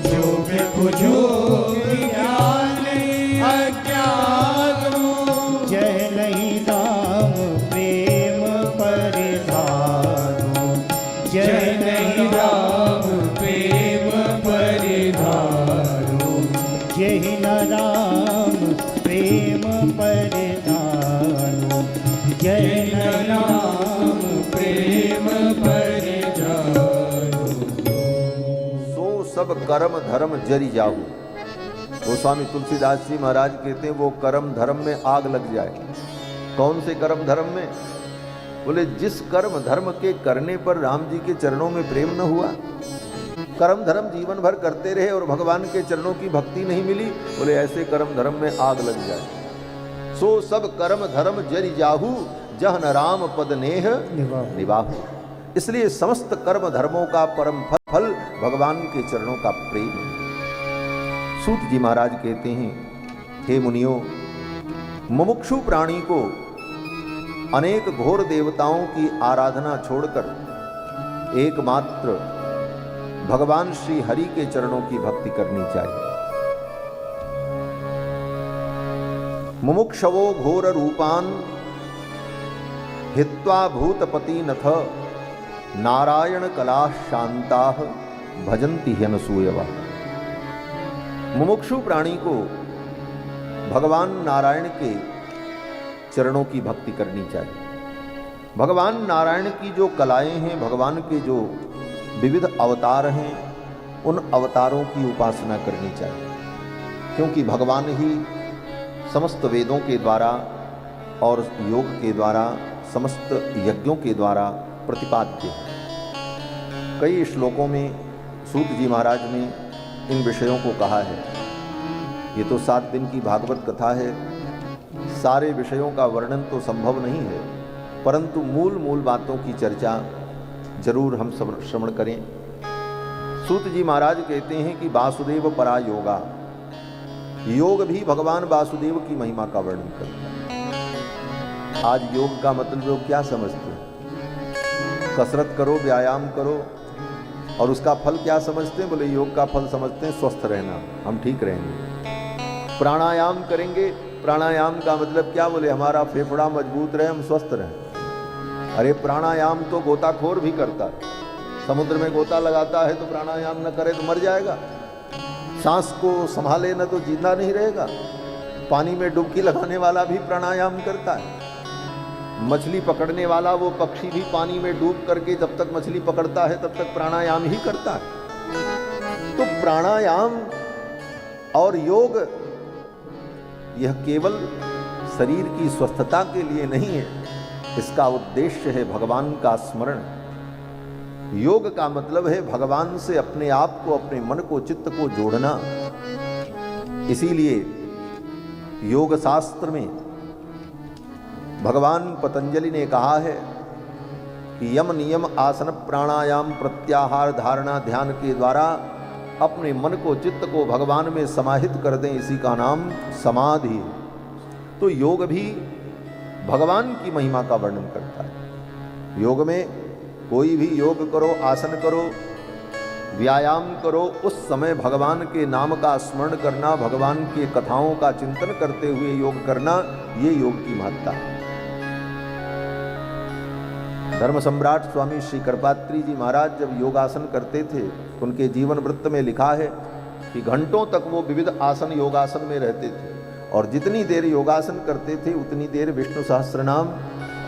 जोग कुजोग ज्ञान अज्ञानु। जय नहीं राम प्रेम परिधानु, जय नहीं राम प्रेम परिधानु। जय न राम प्रेम परिधानु, जय न राम प्रेम परिधानु। सो सब कर्म धर्म जरि जाओ। गोस्वामी तुलसीदास जी महाराज कहते हैं, वो कर्म धर्म में आग लग जाए। कौन से कर्म धर्म में? बोले जिस कर्म धर्म के करने पर राम जी के चरणों में प्रेम न हुआ, कर्म धर्म जीवन भर करते रहे और भगवान के चरणों की भक्ति नहीं मिली, बोले ऐसे कर्म धर्म में आग लग जाए। सो सब कर्म धर्म जरि जाहु, जह न राम पद नेह निवाहु। इसलिए समस्त कर्म धर्मों का परम फल भगवान के चरणों का प्रेम है। सूत जी महाराज कहते हैं, हे मुनियों, मुमुक्षु प्राणी को अनेक घोर देवताओं की आराधना छोड़कर एकमात्र भगवान श्री हरि के चरणों की भक्ति करनी चाहिए। मुमुक्षवो घोर रूपान हित्वा भूतपति नथ, नारायण कला शांता भजन्ति ह्यनसूयवा। मुमुक्षु प्राणी को भगवान नारायण के चरणों की भक्ति करनी चाहिए। भगवान नारायण की जो कलाएं हैं, भगवान के जो विविध अवतार हैं, उन अवतारों की उपासना करनी चाहिए, क्योंकि भगवान ही समस्त वेदों के द्वारा और योग के द्वारा, समस्त यज्ञों के द्वारा प्रतिपाद्य है। कई श्लोकों में सूत जी महाराज ने इन विषयों को कहा है। ये तो 7 दिन की भागवत कथा है, सारे विषयों का वर्णन तो संभव नहीं है, परंतु मूल मूल बातों की चर्चा जरूर हम श्रवण करें। सूत जी महाराज कहते हैं कि वासुदेव परा योगा, योग भी भगवान वासुदेव की महिमा का वर्णन करता है। आज योग का मतलब लोग क्या समझते हैं? कसरत करो, व्यायाम करो, और उसका फल क्या समझते हैं? बोले योग का फल समझते हैं स्वस्थ रहना, हम ठीक रहेंगे। प्राणायाम करेंगे, प्राणायाम का मतलब क्या? बोले हमारा फेफड़ा मजबूत रहे, हम स्वस्थ रहें। अरे प्राणायाम तो गोताखोर भी करता है, समुद्र में गोता लगाता है तो प्राणायाम न करे तो मर जाएगा। सांस को संभाले न तो जिंदा नहीं रहेगा। पानी में डुबकी लगाने वाला भी प्राणायाम करता है। मछली पकड़ने वाला वो पक्षी भी पानी में डूब करके जब तक मछली पकड़ता है तब तक प्राणायाम ही करता है। तो प्राणायाम और योग यह केवल शरीर की स्वस्थता के लिए नहीं है, इसका उद्देश्य है भगवान का स्मरण। योग का मतलब है भगवान से अपने आप को, अपने मन को, चित्त को जोड़ना। इसीलिए योग शास्त्र में भगवान पतंजलि ने कहा है कि यम नियम आसन प्राणायाम प्रत्याहार धारणा ध्यान के द्वारा अपने मन को चित्त को भगवान में समाहित कर दें, इसी का नाम समाधि है। तो योग भी भगवान की महिमा का वर्णन करता है। योग में कोई भी योग करो, आसन करो, व्यायाम करो, उस समय भगवान के नाम का स्मरण करना, भगवान के कथाओं का चिंतन करते हुए योग करना, ये योग की महत्ता है। धर्म सम्राट स्वामी श्री कृपात्री जी महाराज जब योगासन करते थे, उनके जीवन वृत्त में लिखा है कि घंटों तक वो विविध आसन योगासन में रहते थे और जितनी देर योगासन करते थे उतनी देर विष्णु सहस्त्रनाम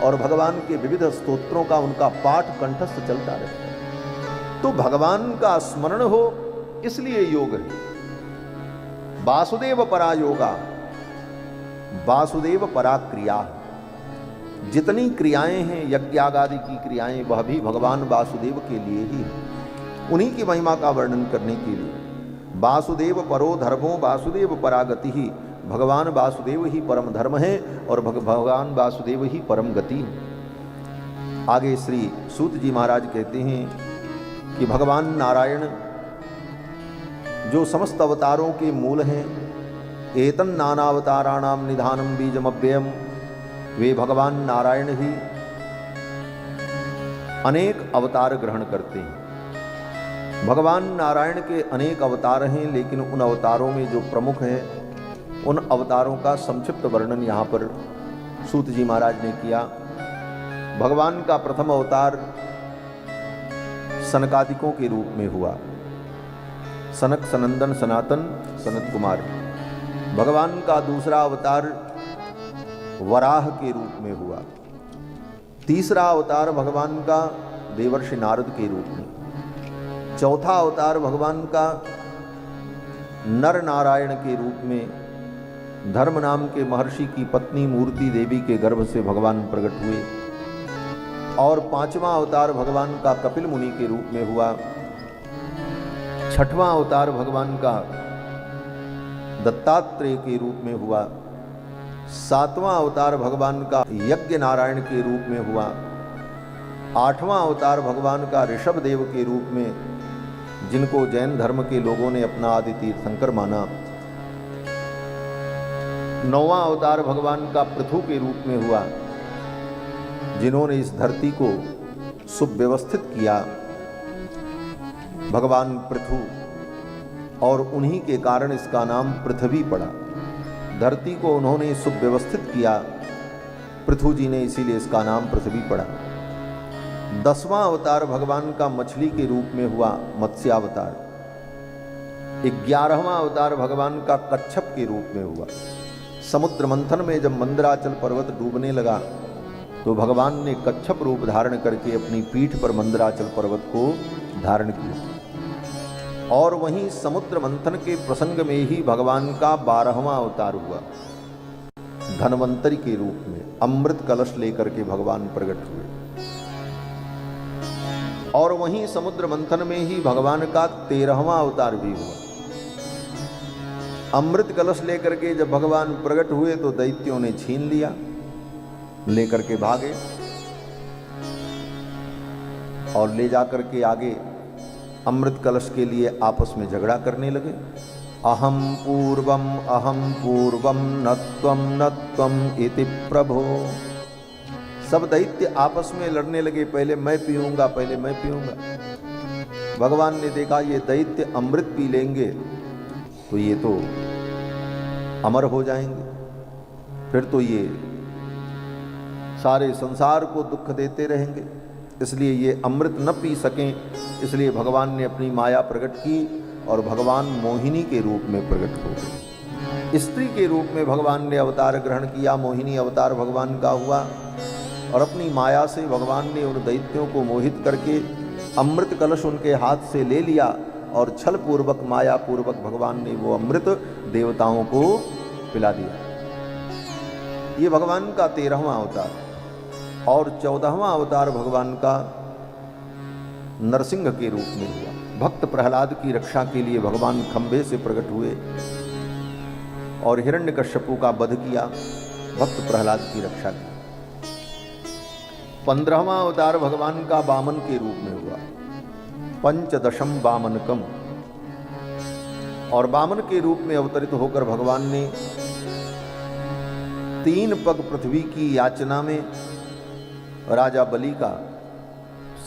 और भगवान के विविध स्तोत्रों का उनका पाठ कंठस्थ चलता रहता। तो भगवान का स्मरण हो इसलिए योग है। वासुदेव परा योगा, वासुदेव परा क्रिया। जितनी क्रियाएं हैं यज्ञ आदि की क्रियाएं, वह भी भगवान वासुदेव के लिए ही है, उन्हीं की महिमा का वर्णन करने के लिए। वासुदेव परो धर्मो वासुदेव परागति ही, भगवान वासुदेव ही परम धर्म है और भगवान वासुदेव ही परम गति है। आगे श्री सूत जी महाराज कहते हैं कि भगवान नारायण जो समस्त अवतारों के मूल हैं, एतन नानावताराणाम निधानम बीजमव्ययम, वे भगवान नारायण ही अनेक अवतार ग्रहण करते हैं। भगवान नारायण के अनेक अवतार हैं, लेकिन उन अवतारों में जो प्रमुख हैं उन अवतारों का संक्षिप्त वर्णन यहाँ पर सूत जी महाराज ने किया। भगवान का प्रथम अवतार सनकादिकों के रूप में हुआ, सनक सनंदन सनातन सनत कुमार। भगवान का दूसरा अवतार वराह के रूप में हुआ। तीसरा अवतार भगवान का देवर्षि नारद के रूप में। चौथा अवतार भगवान का नर नारायण के रूप में धर्म नाम के महर्षि की पत्नी मूर्ति देवी के गर्भ से भगवान प्रकट हुए। और पांचवा अवतार भगवान का कपिल मुनि के रूप में हुआ। छठवां अवतार भगवान का दत्तात्रेय के रूप में हुआ। सातवां अवतार भगवान का यज्ञ नारायण के रूप में हुआ। आठवां अवतार भगवान का ऋषभ देव के रूप में, जिनको जैन धर्म के लोगों ने अपना आदि तीर्थंकर माना। नौवां अवतार भगवान का पृथु के रूप में हुआ, जिन्होंने इस धरती को सुव्यवस्थित किया, भगवान पृथु, और उन्हीं के कारण इसका नाम पृथ्वी पड़ा। धरती को उन्होंने सुव्यवस्थित किया, पृथु जी ने, इसीलिए इसका नाम पृथ्वी पड़ा। 10वां अवतार भगवान का मछली के रूप में हुआ, मत्स्यावतार। 11वां अवतार भगवान का कच्छप के रूप में हुआ। समुद्र मंथन में जब मंदराचल पर्वत डूबने लगा तो भगवान ने कच्छप रूप धारण करके अपनी पीठ पर मंदराचल पर्वत को धारण किया। और वहीं समुद्र मंथन के प्रसंग में ही भगवान का 12वां अवतार हुआ, धन्वंतरि के रूप में। अमृत कलश लेकर के भगवान प्रकट हुए। और वहीं समुद्र मंथन में ही भगवान का 13वां अवतार भी हुआ। अमृत कलश लेकर के जब भगवान प्रकट हुए तो दैत्यों ने छीन लिया, लेकर के भागे और ले जाकर के आगे अमृत कलश के लिए आपस में झगड़ा करने लगे। अहम पूर्वम न त्वम इति प्रभो। सब दैत्य आपस में लड़ने लगे, पहले मैं पीऊंगा, पहले मैं पीऊंगा। भगवान ने देखा ये दैत्य अमृत पी लेंगे तो ये तो अमर हो जाएंगे, फिर तो ये सारे संसार को दुख देते रहेंगे, इसलिए ये अमृत न पी सकें। इसलिए भगवान ने अपनी माया प्रकट की और भगवान मोहिनी के रूप में प्रकट हो गए। स्त्री के रूप में भगवान ने अवतार ग्रहण किया, मोहिनी अवतार भगवान का हुआ। और अपनी माया से भगवान ने उन दैत्यों को मोहित करके अमृत कलश उनके हाथ से ले लिया और छल पूर्वक माया पूर्वक भगवान ने वो अमृत देवताओं को पिला दिया। ये भगवान का 13वां अवतार। और 14वां अवतार भगवान का नरसिंह के रूप में हुआ। भक्त प्रहलाद की रक्षा के लिए भगवान खंबे से प्रकट हुए और हिरण्यकश्यपु का वध किया, भक्त प्रहलाद की रक्षा की। 15वां अवतार भगवान का वामन के रूप में हुआ, पंचदशम वामनकम। और वामन के रूप में अवतरित होकर भगवान ने 3 पग पृथ्वी की याचना में राजा बलि का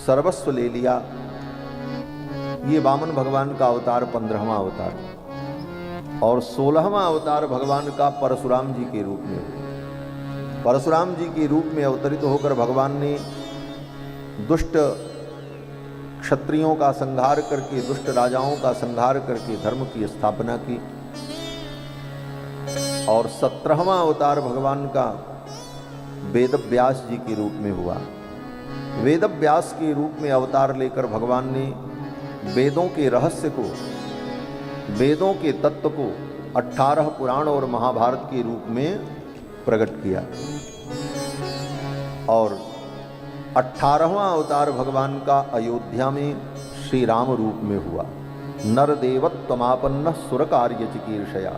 सर्वस्व ले लिया। ये वामन भगवान का अवतार 15वां अवतार। और 16वां अवतार भगवान का परशुराम जी के रूप में हुआ। परशुराम जी के रूप में अवतरित होकर भगवान ने दुष्ट क्षत्रियों का संहार करके, दुष्ट राजाओं का संहार करके धर्म की स्थापना की। और 17वां अवतार भगवान का वेदव्यास जी के रूप में हुआ। वेदव्यास के रूप में अवतार लेकर भगवान ने वेदों के रहस्य को, वेदों के तत्व को 18 पुराण और महाभारत के रूप में प्रकट किया। और 18वां अवतार भगवान का अयोध्या में श्री राम रूप में हुआ। नरदेवत्वमापन्न सुर कार्य चिकीर्षया,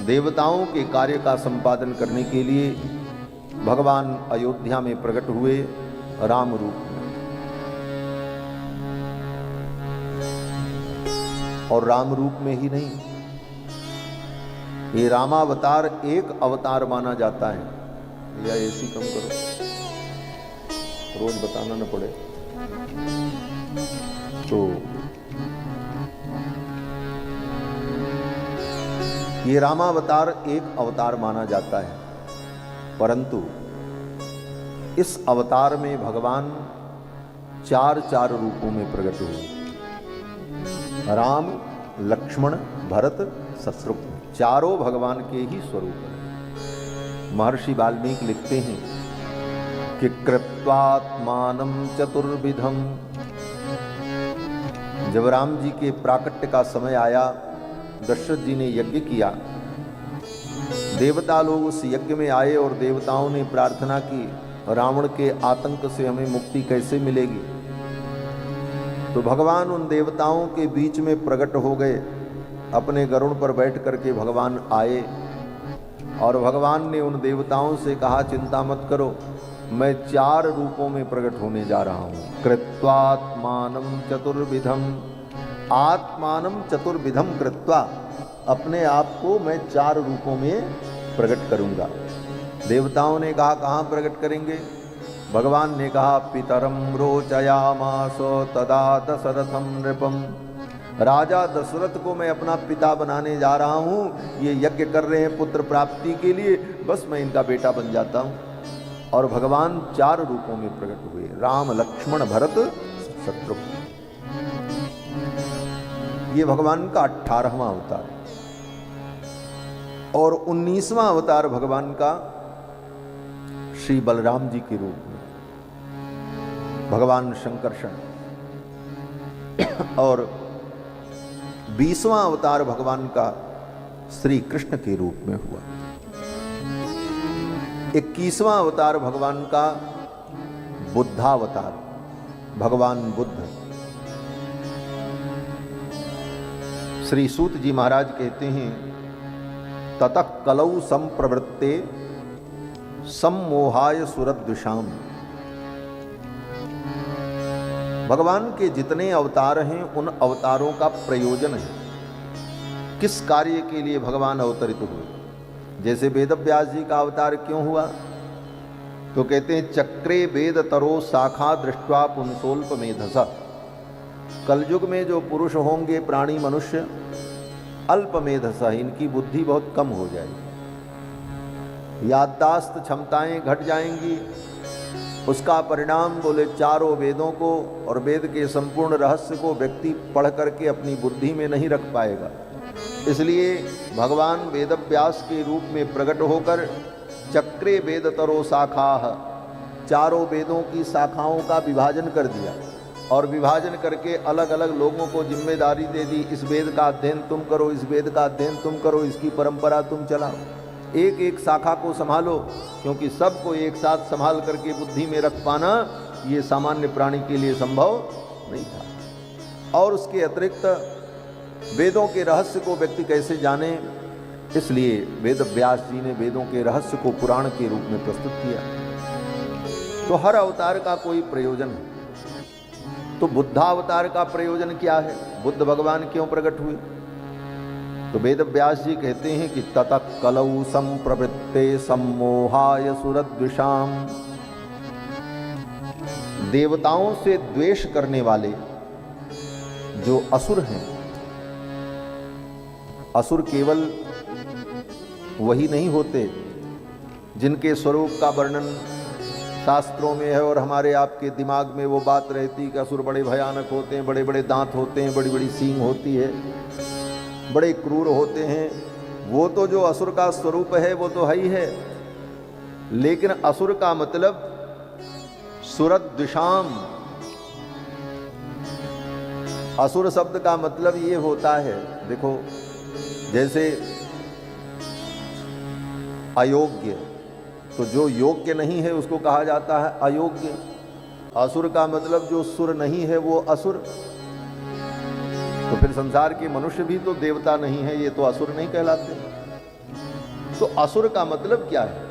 देवताओं के कार्य का संपादन करने के लिए भगवान अयोध्या में प्रकट हुए राम रूप में। और राम रूप में ही नहीं, ये रामावतार एक अवतार माना जाता है। या एसी कम करो, रोज बताना न पड़े। तो ये रामावतार एक अवतार माना जाता है, परंतु इस अवतार में भगवान 4 रूपों में प्रकट हुए। राम, लक्ष्मण, भरत, शत्रुघ्न, चारों भगवान के ही स्वरूप हैं। महर्षि वाल्मीकि लिखते हैं कि कृत्वात्मानं चतुर्विधम। जब राम जी के प्राकट्य का समय आया, दशरथ जी ने यज्ञ किया। देवता लोग उस यज्ञ में आए और देवताओं ने प्रार्थना की, रावण के आतंक से हमें मुक्ति कैसे मिलेगी। तो भगवान उन देवताओं के बीच में प्रकट हो गए। अपने गरुड़ पर बैठ करके भगवान आए और भगवान ने उन देवताओं से कहा, चिंता मत करो, मैं 4 रूपों में प्रकट होने जा रहा हूँ। कृत्वात्मानं चतुर्विधम, आत्मानं चतुर्विधम कृत्वा, अपने आप को मैं 4 रूपों में प्रकट करूंगा। देवताओं ने कहा, कहाँ प्रकट करेंगे? भगवान ने कहा, पितरम रोचयामास तदा दशरथम नृपम। राजा दशरथ को मैं अपना पिता बनाने जा रहा हूँ। ये यज्ञ कर रहे हैं पुत्र प्राप्ति के लिए, बस मैं इनका बेटा बन जाता हूँ। और भगवान 4 रूपों में प्रकट हुए, राम, लक्ष्मण, भरत, शत्रुघ्न। ये भगवान का 18वां अवतार। और 19वां अवतार भगवान का श्री बलराम जी के रूप में भगवान शंकरषण। और 20वां अवतार भगवान का श्री कृष्ण के रूप में हुआ। 21वां अवतार भगवान का बुद्धावतार, भगवान बुद्ध। श्री सूत जी महाराज कहते हैं, ततः कलौ संप्रवृत्ते सम्मोहाय सुरद्विषाम। भगवान के जितने अवतार हैं, उन अवतारों का प्रयोजन है, किस कार्य के लिए भगवान अवतरित हुए। जैसे वेदव्यास जी का अवतार क्यों हुआ, तो कहते हैं, चक्रे वेद तरो शाखा दृष्ट्वा पुंसोल्प मेधसा। कलयुग में जो पुरुष होंगे, प्राणी मनुष्य, अल्प मेधसा, इनकी बुद्धि बहुत कम हो जाएगी, याददाश्त क्षमताएं घट जाएंगी। उसका परिणाम बोले 4 वेदों को और वेद के संपूर्ण रहस्य को व्यक्ति पढ़ करके अपनी बुद्धि में नहीं रख पाएगा। इसलिए भगवान वेदव्यास के रूप में प्रकट होकर चक्रे वेद तरो शाखाः, 4 वेदों की शाखाओं का विभाजन कर दिया और विभाजन करके अलग अलग लोगों को जिम्मेदारी दे दी, इस वेद का अध्ययन तुम करो, इस वेद का अध्ययन तुम करो, इसकी परंपरा तुम चलाओ, एक एक शाखा को संभालो। क्योंकि सबको एक साथ संभाल करके बुद्धि में रख पाना ये सामान्य प्राणी के लिए संभव नहीं था। और उसके अतिरिक्त वेदों के रहस्य को व्यक्ति कैसे जाने, इसलिए वेद व्यास जी ने वेदों के रहस्य को पुराण के रूप में प्रस्तुत किया। तो हर अवतार का कोई प्रयोजन है। तो बुद्धावतार का प्रयोजन क्या है? बुद्ध भगवान क्यों प्रकट हुए? तो वेद व्यास जी कहते हैं कि ततः कलौ संप्रवृत्ते सम्मोहाय सुरद्विषाम। देवताओं से द्वेष करने वाले जो असुर हैं, असुर केवल वही नहीं होते जिनके स्वरूप का वर्णन शास्त्रों में है और हमारे आपके दिमाग में वो बात रहती कि असुर बड़े भयानक होते हैं, बड़े बड़े दांत होते हैं, बड़ी बड़ी सींग होती है, बड़े क्रूर होते हैं। वो तो जो असुर का स्वरूप है वो तो है ही है, लेकिन असुर का मतलब सुरद्विषाम। असुर शब्द का मतलब ये होता है, देखो जैसे अयोग्य, तो जो योग्य नहीं है उसको कहा जाता है अयोग्य। असुर का मतलब जो सुर नहीं है वो असुर। तो फिर संसार के मनुष्य भी तो देवता नहीं है, ये तो असुर नहीं कहलाते। तो असुर का मतलब क्या है?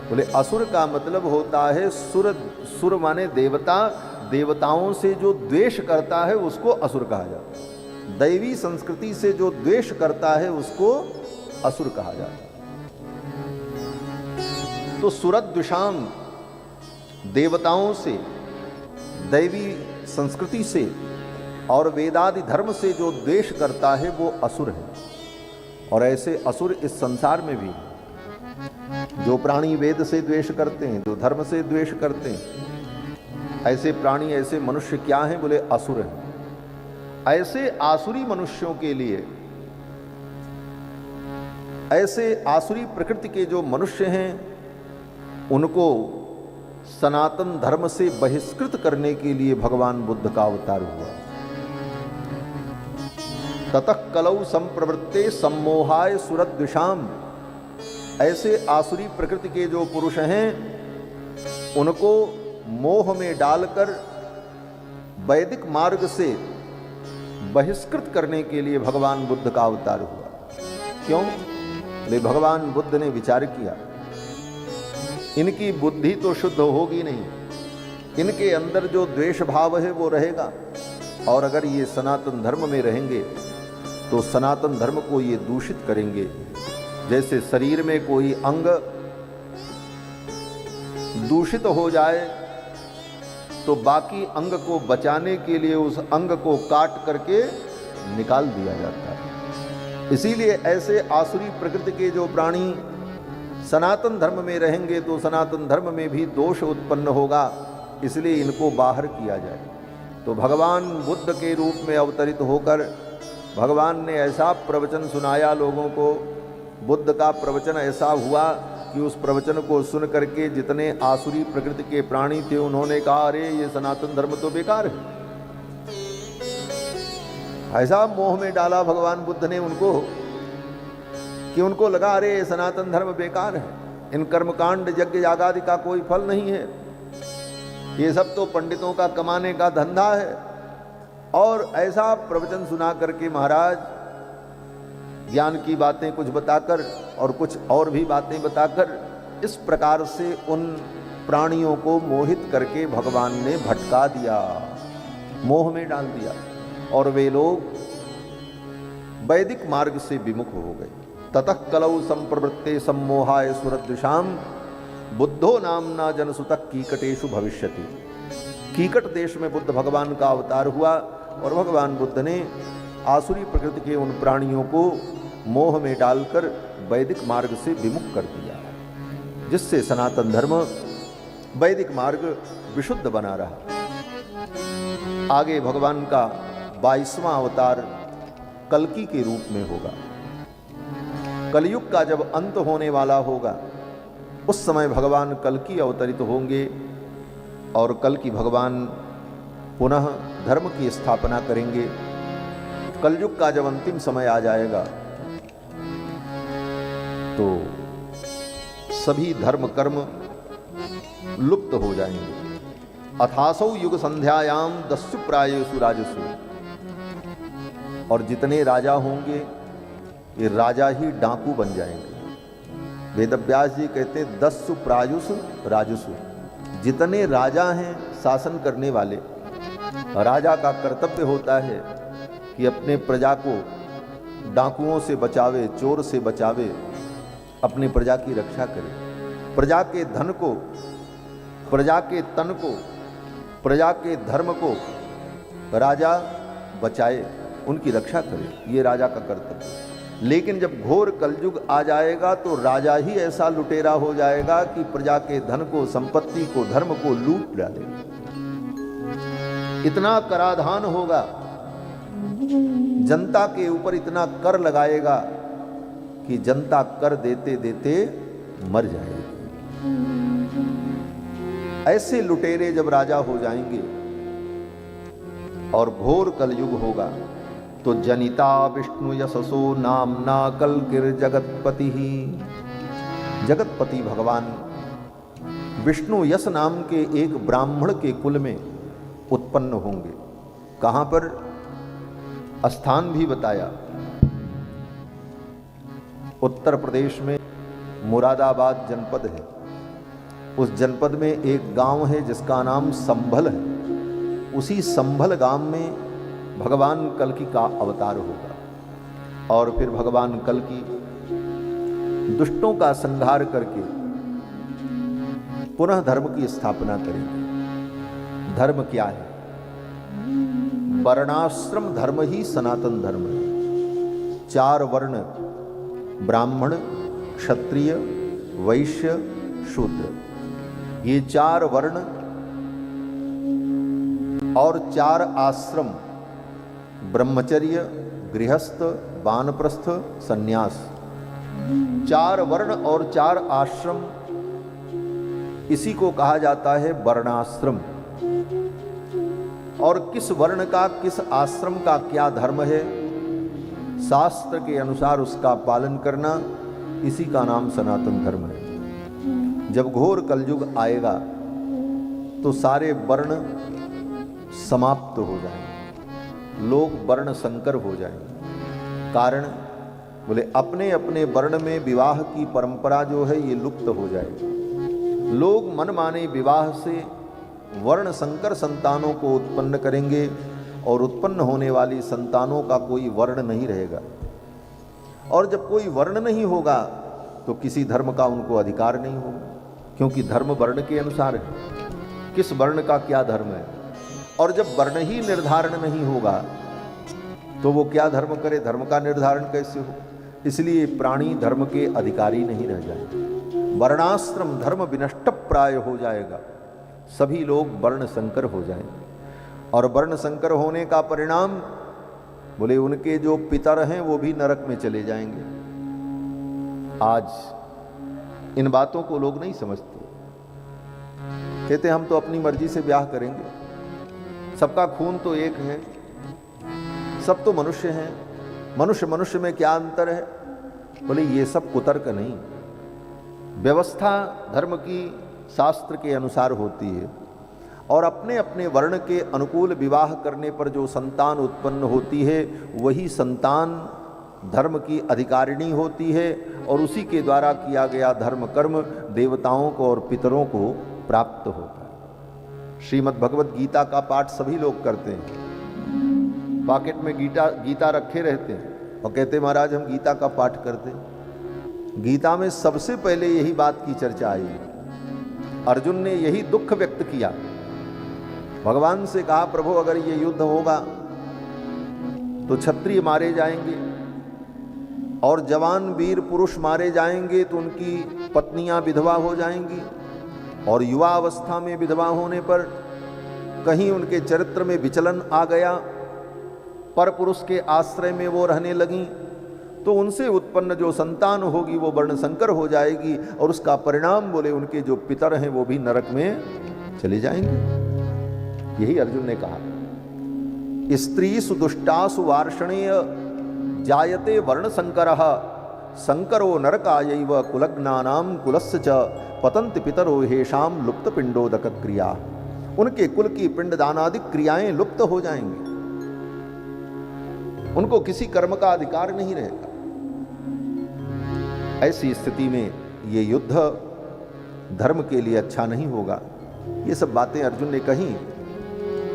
बोले असुर का मतलब होता है सुर। सुर माने देवता, देवताओं से जो द्वेष करता है उसको असुर कहा जाता है। दैवी संस्कृति से जो द्वेष करता है उसको असुर कहा जाता है। तो सुरद्विषाम, देवताओं से, दैवी संस्कृति से और वेदादि धर्म से जो द्वेष करता है वो असुर है। और ऐसे असुर इस संसार में भी हैं। जो प्राणी वेद से द्वेष करते हैं, जो धर्म से द्वेष करते हैं, ऐसे प्राणी, ऐसे मनुष्य क्या हैं? बोले असुर हैं। ऐसे आसुरी मनुष्यों के लिए, ऐसे आसुरी प्रकृति के जो मनुष्य हैं उनको सनातन धर्म से बहिष्कृत करने के लिए भगवान बुद्ध का अवतार हुआ। ततः कलौ संप्रवृत्ते सम्मोहाय सुरद्विषाम। ऐसे आसुरी प्रकृति के जो पुरुष हैं उनको मोह में डालकर वैदिक मार्ग से बहिष्कृत करने के लिए भगवान बुद्ध का अवतार हुआ। क्यों? ले भगवान बुद्ध ने विचार किया, इनकी बुद्धि तो शुद्ध होगी नहीं, इनके अंदर जो द्वेष भाव है वो रहेगा, और अगर ये सनातन धर्म में रहेंगे तो सनातन धर्म को ये दूषित करेंगे। जैसे शरीर में कोई अंग दूषित हो जाए तो बाकी अंग को बचाने के लिए उस अंग को काट करके निकाल दिया जाता है। इसीलिए ऐसे आसुरी प्रकृति के जो प्राणी सनातन धर्म में रहेंगे तो सनातन धर्म में भी दोष उत्पन्न होगा, इसलिए इनको बाहर किया जाए। तो भगवान बुद्ध के रूप में अवतरित होकर भगवान ने ऐसा प्रवचन सुनाया लोगों को। बुद्ध का प्रवचन ऐसा हुआ कि उस प्रवचन को सुन करके जितने आसुरी प्रकृति के प्राणी थे उन्होंने कहा, अरे ये सनातन धर्म तो बेकार है। ऐसा मोह में डाला भगवान बुद्ध ने उनको कि उनको लगा, अरे ये सनातन धर्म बेकार है, इन कर्मकांड यज्ञ यागादि का कोई फल नहीं है, ये सब तो पंडितों का कमाने का धंधा है। और ऐसा प्रवचन सुना करके महाराज ज्ञान की बातें कुछ बताकर और कुछ और भी बातें बताकर इस प्रकार से उन प्राणियों को मोहित करके भगवान ने भटका दिया, मोह में डाल दिया, और वे लोग वैदिक मार्ग से विमुख हो गए। ततः कलौ संप्रवृत्ते सम्मोहाय सुरद्विषाम बुद्धो नामना जनसुतः कीकटेषु भविष्यति। कीकट देश में बुद्ध भगवान का अवतार हुआ और भगवान बुद्ध ने आसुरी प्रकृति के उन प्राणियों को मोह में डालकर वैदिक मार्ग से विमुख कर दिया, जिससे सनातन धर्म वैदिक मार्ग विशुद्ध बना रहा। आगे भगवान का 22वां अवतार कल्कि के रूप में होगा। कलयुग का जब अंत होने वाला होगा उस समय भगवान कल्कि अवतरित होंगे और कल्कि भगवान पुनः धर्म की स्थापना करेंगे। कलयुग का जब अंतिम समय आ जाएगा तो सभी धर्म कर्म लुप्त हो जाएंगे। अथासौ युग संध्यायाम दस्यु प्रायेषु राजसु। और जितने राजा होंगे ये राजा ही डाकू बन जाएंगे। वेदव्यास जी कहते हैं 10 प्रायुष राजसु, जितने राजा हैं शासन करने वाले, राजा का कर्तव्य होता है कि अपने प्रजा को डाकुओं से बचावे, चोर से बचावे, अपनी प्रजा की रक्षा करे, प्रजा के धन को, प्रजा के तन को, प्रजा के धर्म को राजा बचाए, उनकी रक्षा करे, ये राजा का कर्तव्य। लेकिन जब घोर कलयुग आ जाएगा तो राजा ही ऐसा लुटेरा हो जाएगा कि प्रजा के धन को, संपत्ति को, धर्म को लूट डालेगा। इतना कराधान होगा, जनता के ऊपर इतना कर लगाएगा कि जनता कर देते देते मर जाएगी। ऐसे लुटेरे जब राजा हो जाएंगे और घोर कलयुग होगा तो जनिता विष्णु यशसो नामना कलकिर जगतपति ही, जगतपति भगवान विष्णु यश नाम के एक ब्राह्मण के कुल में उत्पन्न होंगे। कहां पर? स्थान भी बताया, उत्तर प्रदेश में मुरादाबाद जनपद है। उस जनपद में एक गांव है जिसका नाम संभल है। उसी संभल गांव में भगवान कल्कि का अवतार होगा और फिर भगवान कल्कि दुष्टों का संहार करके पुनः धर्म की स्थापना करेंगे। धर्म क्या है? वर्णाश्रम धर्म ही सनातन धर्म है। 4 वर्ण, ब्राह्मण, क्षत्रिय, वैश्य, शूद्र, ये 4 वर्ण और 4 आश्रम, ब्रह्मचर्य, गृहस्थ, वानप्रस्थ, सन्यास, 4 वर्ण और 4 आश्रम, इसी को कहा जाता है वर्णाश्रम। और किस वर्ण का, किस आश्रम का क्या धर्म है, शास्त्र के अनुसार उसका पालन करना, इसी का नाम सनातन धर्म है। जब घोर कलयुग आएगा तो सारे वर्ण समाप्त हो जाएंगे, लोग वर्ण संकर हो जाएंगे। कारण बोले अपने अपने वर्ण में विवाह की परंपरा जो है ये लुप्त हो जाएगी। लोग मनमाने विवाह से वर्ण संकर संतानों को उत्पन्न करेंगे और उत्पन्न होने वाली संतानों का कोई वर्ण नहीं रहेगा। और जब कोई वर्ण नहीं होगा तो किसी धर्म का उनको अधिकार नहीं होगा, क्योंकि धर्म वर्ण के अनुसार है। किस वर्ण का क्या धर्म है? और जब वर्ण ही निर्धारण नहीं होगा तो वो क्या धर्म करे, धर्म का निर्धारण कैसे हो? इसलिए प्राणी धर्म के अधिकारी नहीं रह जाएंगे। वर्णाश्रम धर्म विनष्ट प्राय हो जाएगा, सभी लोग वर्ण संकर हो जाएंगे। और वर्ण संकर होने का परिणाम बोले उनके जो पितर हैं वो भी नरक में चले जाएंगे। आज इन बातों को लोग नहीं समझते, कहते हम तो अपनी मर्जी से ब्याह करेंगे, सबका खून तो एक है, सब तो मनुष्य हैं, मनुष्य मनुष्य में क्या अंतर है? बोले ये सब कुतर्क नहीं, व्यवस्था धर्म की शास्त्र के अनुसार होती है। और अपने अपने वर्ण के अनुकूल विवाह करने पर जो संतान उत्पन्न होती है वही संतान धर्म की अधिकारिणी होती है और उसी के द्वारा किया गया धर्म कर्म देवताओं को और पितरों को प्राप्त होता है। श्रीमद् भगवत गीता का पाठ सभी लोग करते हैं, पॉकेट में गीता रखे रहते हैं और कहते महाराज हम गीता का पाठ करते हैं। गीता में सबसे पहले यही बात की चर्चा आई है। अर्जुन ने यही दुख व्यक्त किया, भगवान से कहा प्रभु अगर ये युद्ध होगा तो क्षत्रिय मारे जाएंगे और जवान वीर पुरुष मारे जाएंगे तो उनकी पत्नियां विधवा हो जाएंगी और युवा अवस्था में विधवा होने पर कहीं उनके चरित्र में विचलन आ गया, पर पुरुष के आश्रय में वो रहने लगी तो उनसे उत्पन्न जो संतान होगी वो वर्ण संकर हो जाएगी और उसका परिणाम बोले उनके जो पितर हैं वो भी नरक में चले जाएंगे। यही अर्जुन ने कहा, स्त्री सुदुष्टासु वार्षणेय जायते वर्ण संकरः संकरो नरकायैव कुलग्नानाम कुलस्य च पतन्ति पितरो हेषाम लुप्त पिंडोदक क्रिया। उनके कुल की पिंडदानादि क्रियाएं लुप्त हो जाएंगी, उनको किसी कर्म का अधिकार नहीं रहेगा। ऐसी स्थिति में ये युद्ध धर्म के लिए अच्छा नहीं होगा। ये सब बातें अर्जुन ने कही।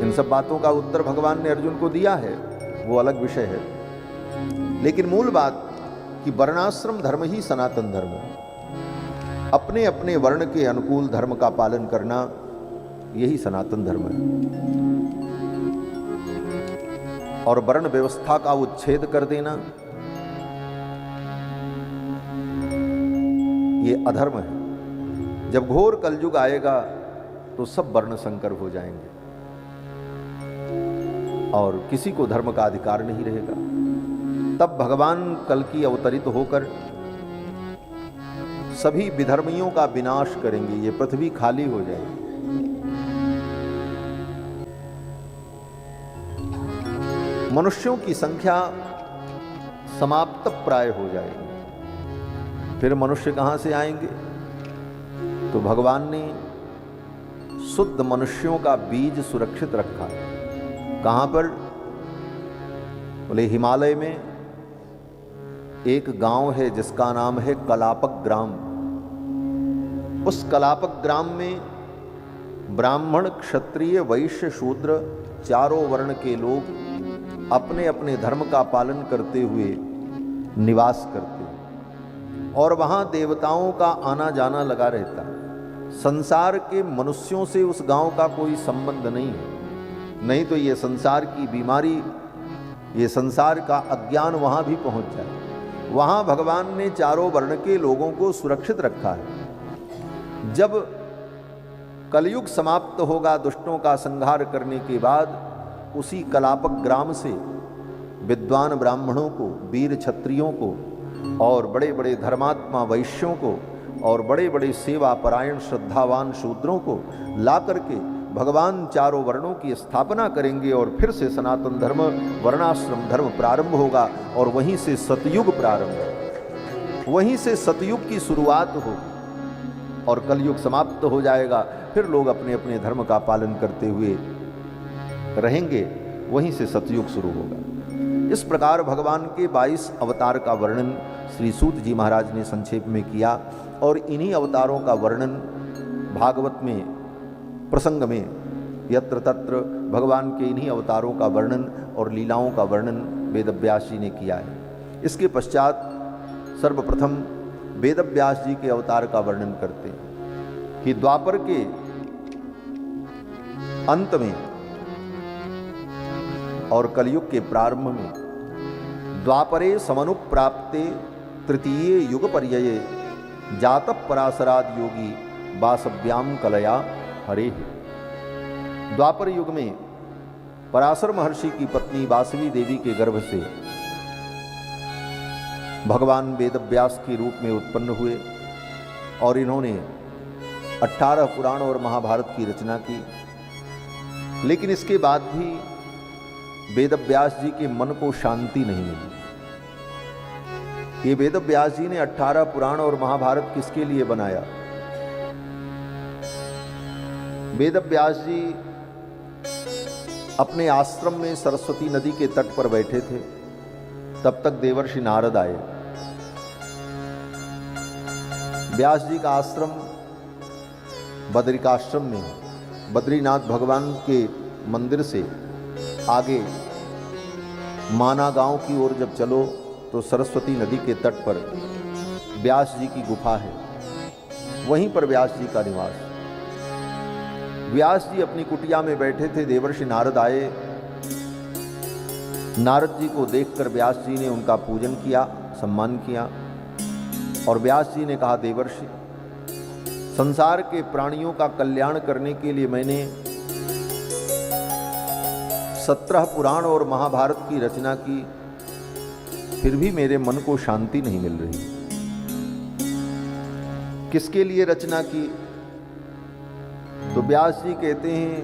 इन सब बातों का उत्तर भगवान ने अर्जुन को दिया है, वो अलग विषय है। लेकिन मूल बात कि वर्णाश्रम धर्म ही सनातन धर्म है। अपने अपने वर्ण के अनुकूल धर्म का पालन करना, यही सनातन धर्म है। और वर्ण व्यवस्था का उच्छेद कर देना, ये अधर्म है। जब घोर कलयुग आएगा तो सब वर्ण संकर हो जाएंगे और किसी को धर्म का अधिकार नहीं रहेगा। तब भगवान कल्कि अवतरित होकर सभी विधर्मियों का विनाश करेंगे, ये पृथ्वी खाली हो जाएगी। मनुष्यों की संख्या समाप्त प्राय हो जाएगी। फिर मनुष्य कहां से आएंगे? तो भगवान ने शुद्ध मनुष्यों का बीज सुरक्षित रखा। कहां पर? बोले हिमालय में एक गांव है जिसका नाम है कलापक ग्राम। उस कलापक ग्राम में ब्राह्मण, क्षत्रिय, वैश्य, शूद्र चारों वर्ण के लोग अपने अपने धर्म का पालन करते हुए निवास करते हैं और वहां देवताओं का आना जाना लगा रहता है। संसार के मनुष्यों से उस गांव का कोई संबंध नहीं है, नहीं तो ये संसार की बीमारी, ये संसार का अज्ञान वहां भी पहुंच जाए। वहां भगवान ने चारों वर्ण के लोगों को सुरक्षित रखा है। जब कलयुग समाप्त होगा, दुष्टों का संहार करने के बाद उसी कलापक ग्राम से विद्वान ब्राह्मणों को, वीर क्षत्रियों को और बड़े बड़े धर्मात्मा वैश्यों को और बड़े बड़े सेवा परायण श्रद्धावान शूद्रों को ला करके भगवान चारों वर्णों की स्थापना करेंगे और फिर से सनातन धर्म, वर्णाश्रम धर्म प्रारंभ होगा और वहीं से सतयुग प्रारंभ होगा। वहीं से सतयुग की शुरुआत होगी और कलयुग समाप्त हो जाएगा। फिर लोग अपने अपने धर्म का पालन करते हुए रहेंगे, वहीं से सतयुग शुरू होगा। इस प्रकार भगवान के 22 अवतार का वर्णन श्री सूत जी महाराज ने संक्षेप में किया और इन्हीं अवतारों का वर्णन भागवत में प्रसंग में यत्र तत्र भगवान के इन्हीं अवतारों का वर्णन और लीलाओं का वर्णन वेदव्यास जी ने किया है। इसके पश्चात सर्वप्रथम वेदव्यास जी के अवतार का वर्णन करते हैं कि द्वापर के अंत में और कलयुग के प्रारंभ में द्वापरे समनुप्राप्ते तृतीये युग पर्यये जातः पराशराद योगी वासव्याम कलया हरे। द्वापर युग में पराशर महर्षि की पत्नी वासवी देवी के गर्भ से भगवान वेदव्यास के रूप में उत्पन्न हुए और इन्होंने 18 पुराण और महाभारत की रचना की। लेकिन इसके बाद भी वेदव्यास जी के मन को शांति नहीं मिली। ये वेदव्यास जी ने 18 पुराण और महाभारत किसके लिए बनाया? वेदव्यास जी अपने आश्रम में सरस्वती नदी के तट पर बैठे थे, तब तक देवर्षि नारद आए। व्यास जी का आश्रम बद्रिकाश्रम में, बद्रीनाथ भगवान के मंदिर से आगे माना गांव की ओर जब चलो तो सरस्वती नदी के तट पर व्यास जी की गुफा है, वहीं पर व्यास जी का निवास। व्यास जी अपनी कुटिया में बैठे थे, देवर्षि नारद आए। नारद जी को देखकर व्यास जी ने उनका पूजन किया, सम्मान किया और व्यास जी ने कहा, देवर्षि, संसार के प्राणियों का कल्याण करने के लिए मैंने 17 पुराण और महाभारत की रचना की, फिर भी मेरे मन को शांति नहीं मिल रही। किसके लिए रचना की? तो व्यास जी कहते हैं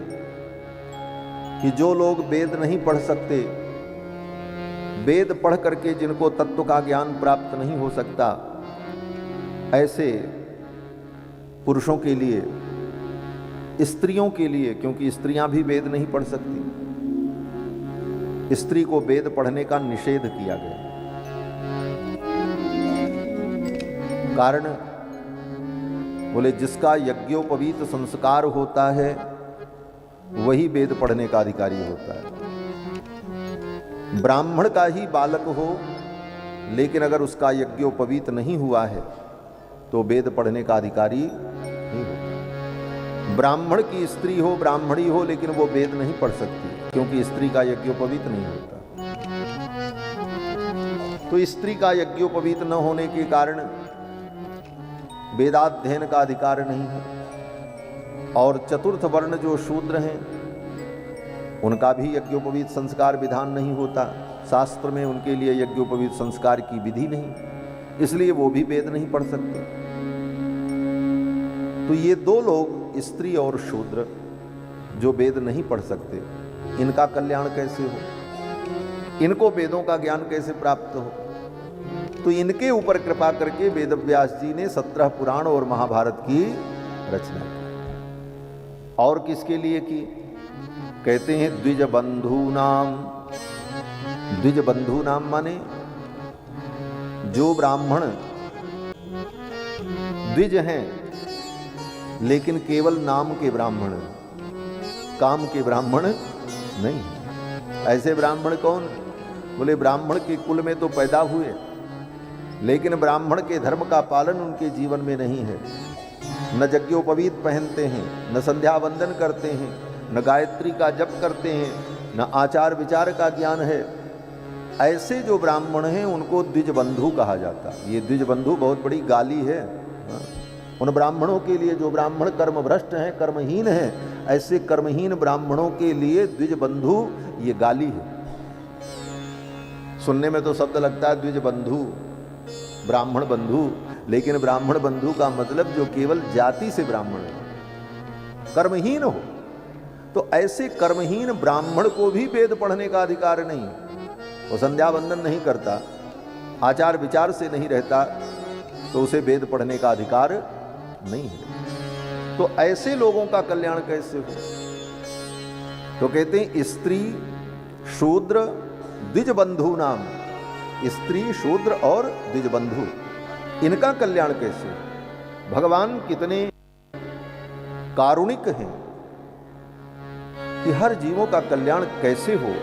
कि जो लोग वेद नहीं पढ़ सकते, वेद पढ़ करके जिनको तत्व का ज्ञान प्राप्त नहीं हो सकता, ऐसे पुरुषों के लिए, स्त्रियों के लिए, क्योंकि स्त्रियां भी वेद नहीं पढ़ सकती, स्त्री को वेद पढ़ने का निषेध किया गया। कारण बोले जिसका यज्ञोपवीत संस्कार होता है वही वेद पढ़ने का अधिकारी होता है। ब्राह्मण का ही बालक हो लेकिन अगर उसका यज्ञोपवीत नहीं हुआ है तो वेद पढ़ने का अधिकारी नहीं होता। ब्राह्मण की स्त्री हो, ब्राह्मणी हो, लेकिन वो वेद नहीं पढ़ सकती क्योंकि स्त्री का यज्ञोपवीत नहीं होता। तो स्त्री का यज्ञोपवीत न होने के कारण वेदाध्ययन का अधिकार नहीं है। और चतुर्थ वर्ण जो शूद्र हैं उनका भी यज्ञोपवीत संस्कार विधान नहीं होता। शास्त्र में उनके लिए यज्ञोपवीत संस्कार की विधि नहीं, इसलिए वो भी वेद नहीं पढ़ सकते। तो ये दो लोग, स्त्री और शूद्र, जो वेद नहीं पढ़ सकते, इनका कल्याण कैसे हो, इनको वेदों का ज्ञान कैसे प्राप्त हो। तो इनके ऊपर कृपा करके वेद व्यास जी ने 17 पुराण और महाभारत की रचना की। और किसके लिए की? कहते हैं द्विज बंधु नाम। द्विज बंधु नाम माने जो ब्राह्मण द्विज हैं लेकिन केवल नाम के ब्राह्मण, काम के ब्राह्मण नहीं। ऐसे ब्राह्मण कौन? बोले ब्राह्मण के कुल में तो पैदा हुए लेकिन ब्राह्मण के धर्म का पालन उनके जीवन में नहीं है। न यज्ञोपवीत पहनते हैं, न संध्या वंदन करते हैं, न गायत्री का जप करते हैं, न आचार विचार का ज्ञान है। ऐसे जो ब्राह्मण हैं उनको द्विज बंधु कहा जाता है। ये द्विज बंधु बहुत बड़ी गाली है उन ब्राह्मणों के लिए जो ब्राह्मण कर्म भ्रष्ट हैं, कर्महीन हैं। ऐसे कर्महीन ब्राह्मणों के लिए द्विज बंधु ये गाली है। सुनने में तो शब्द लगता है द्विज बंधु, ब्राह्मण बंधु, लेकिन ब्राह्मण बंधु का मतलब जो केवल जाति से ब्राह्मण है, कर्महीन हो। तो ऐसे कर्महीन ब्राह्मण को भी वेद पढ़ने का अधिकार नहीं। वो संध्या वंदन नहीं करता, आचार विचार से नहीं रहता, तो उसे वेद पढ़ने का अधिकार नहीं है। तो ऐसे लोगों का कल्याण कैसे हो? तो कहते हैं स्त्री शूद्र द्विज बंधु नाम। स्त्री शूद्र और द्विज बंधु, इनका कल्याण कैसे? भगवान कितने कारुणिक हैं कि हर जीवों का कल्याण कैसे हो,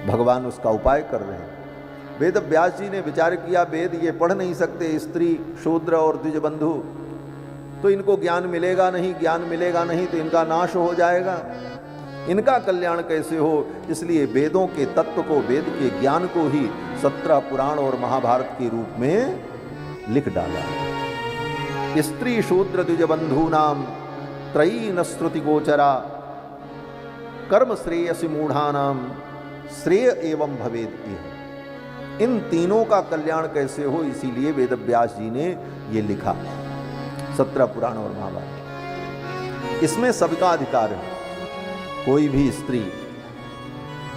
भगवान उसका उपाय कर रहे हैं। वेद व्यास जी ने विचार किया वेद ये पढ़ नहीं सकते, स्त्री शूद्र और द्विज बंधु, तो इनको ज्ञान मिलेगा नहीं, ज्ञान मिलेगा नहीं तो इनका नाश हो जाएगा। इनका कल्याण कैसे हो? इसलिए वेदों के तत्व को, वेद के ज्ञान को ही 17 पुराण और महाभारत के रूप में लिख डाला। स्त्री शूद्र द्विज बंधु नाम त्रयी न श्रुति गोचरा कर्म श्रेयसी मूढ़ानाम श्रेय एवं भवेद। इन तीनों का कल्याण कैसे हो, इसीलिए वेद व्यास जी ने ये लिखा 17 पुराण और महाभारत। इसमें सबका अधिकार है। कोई भी स्त्री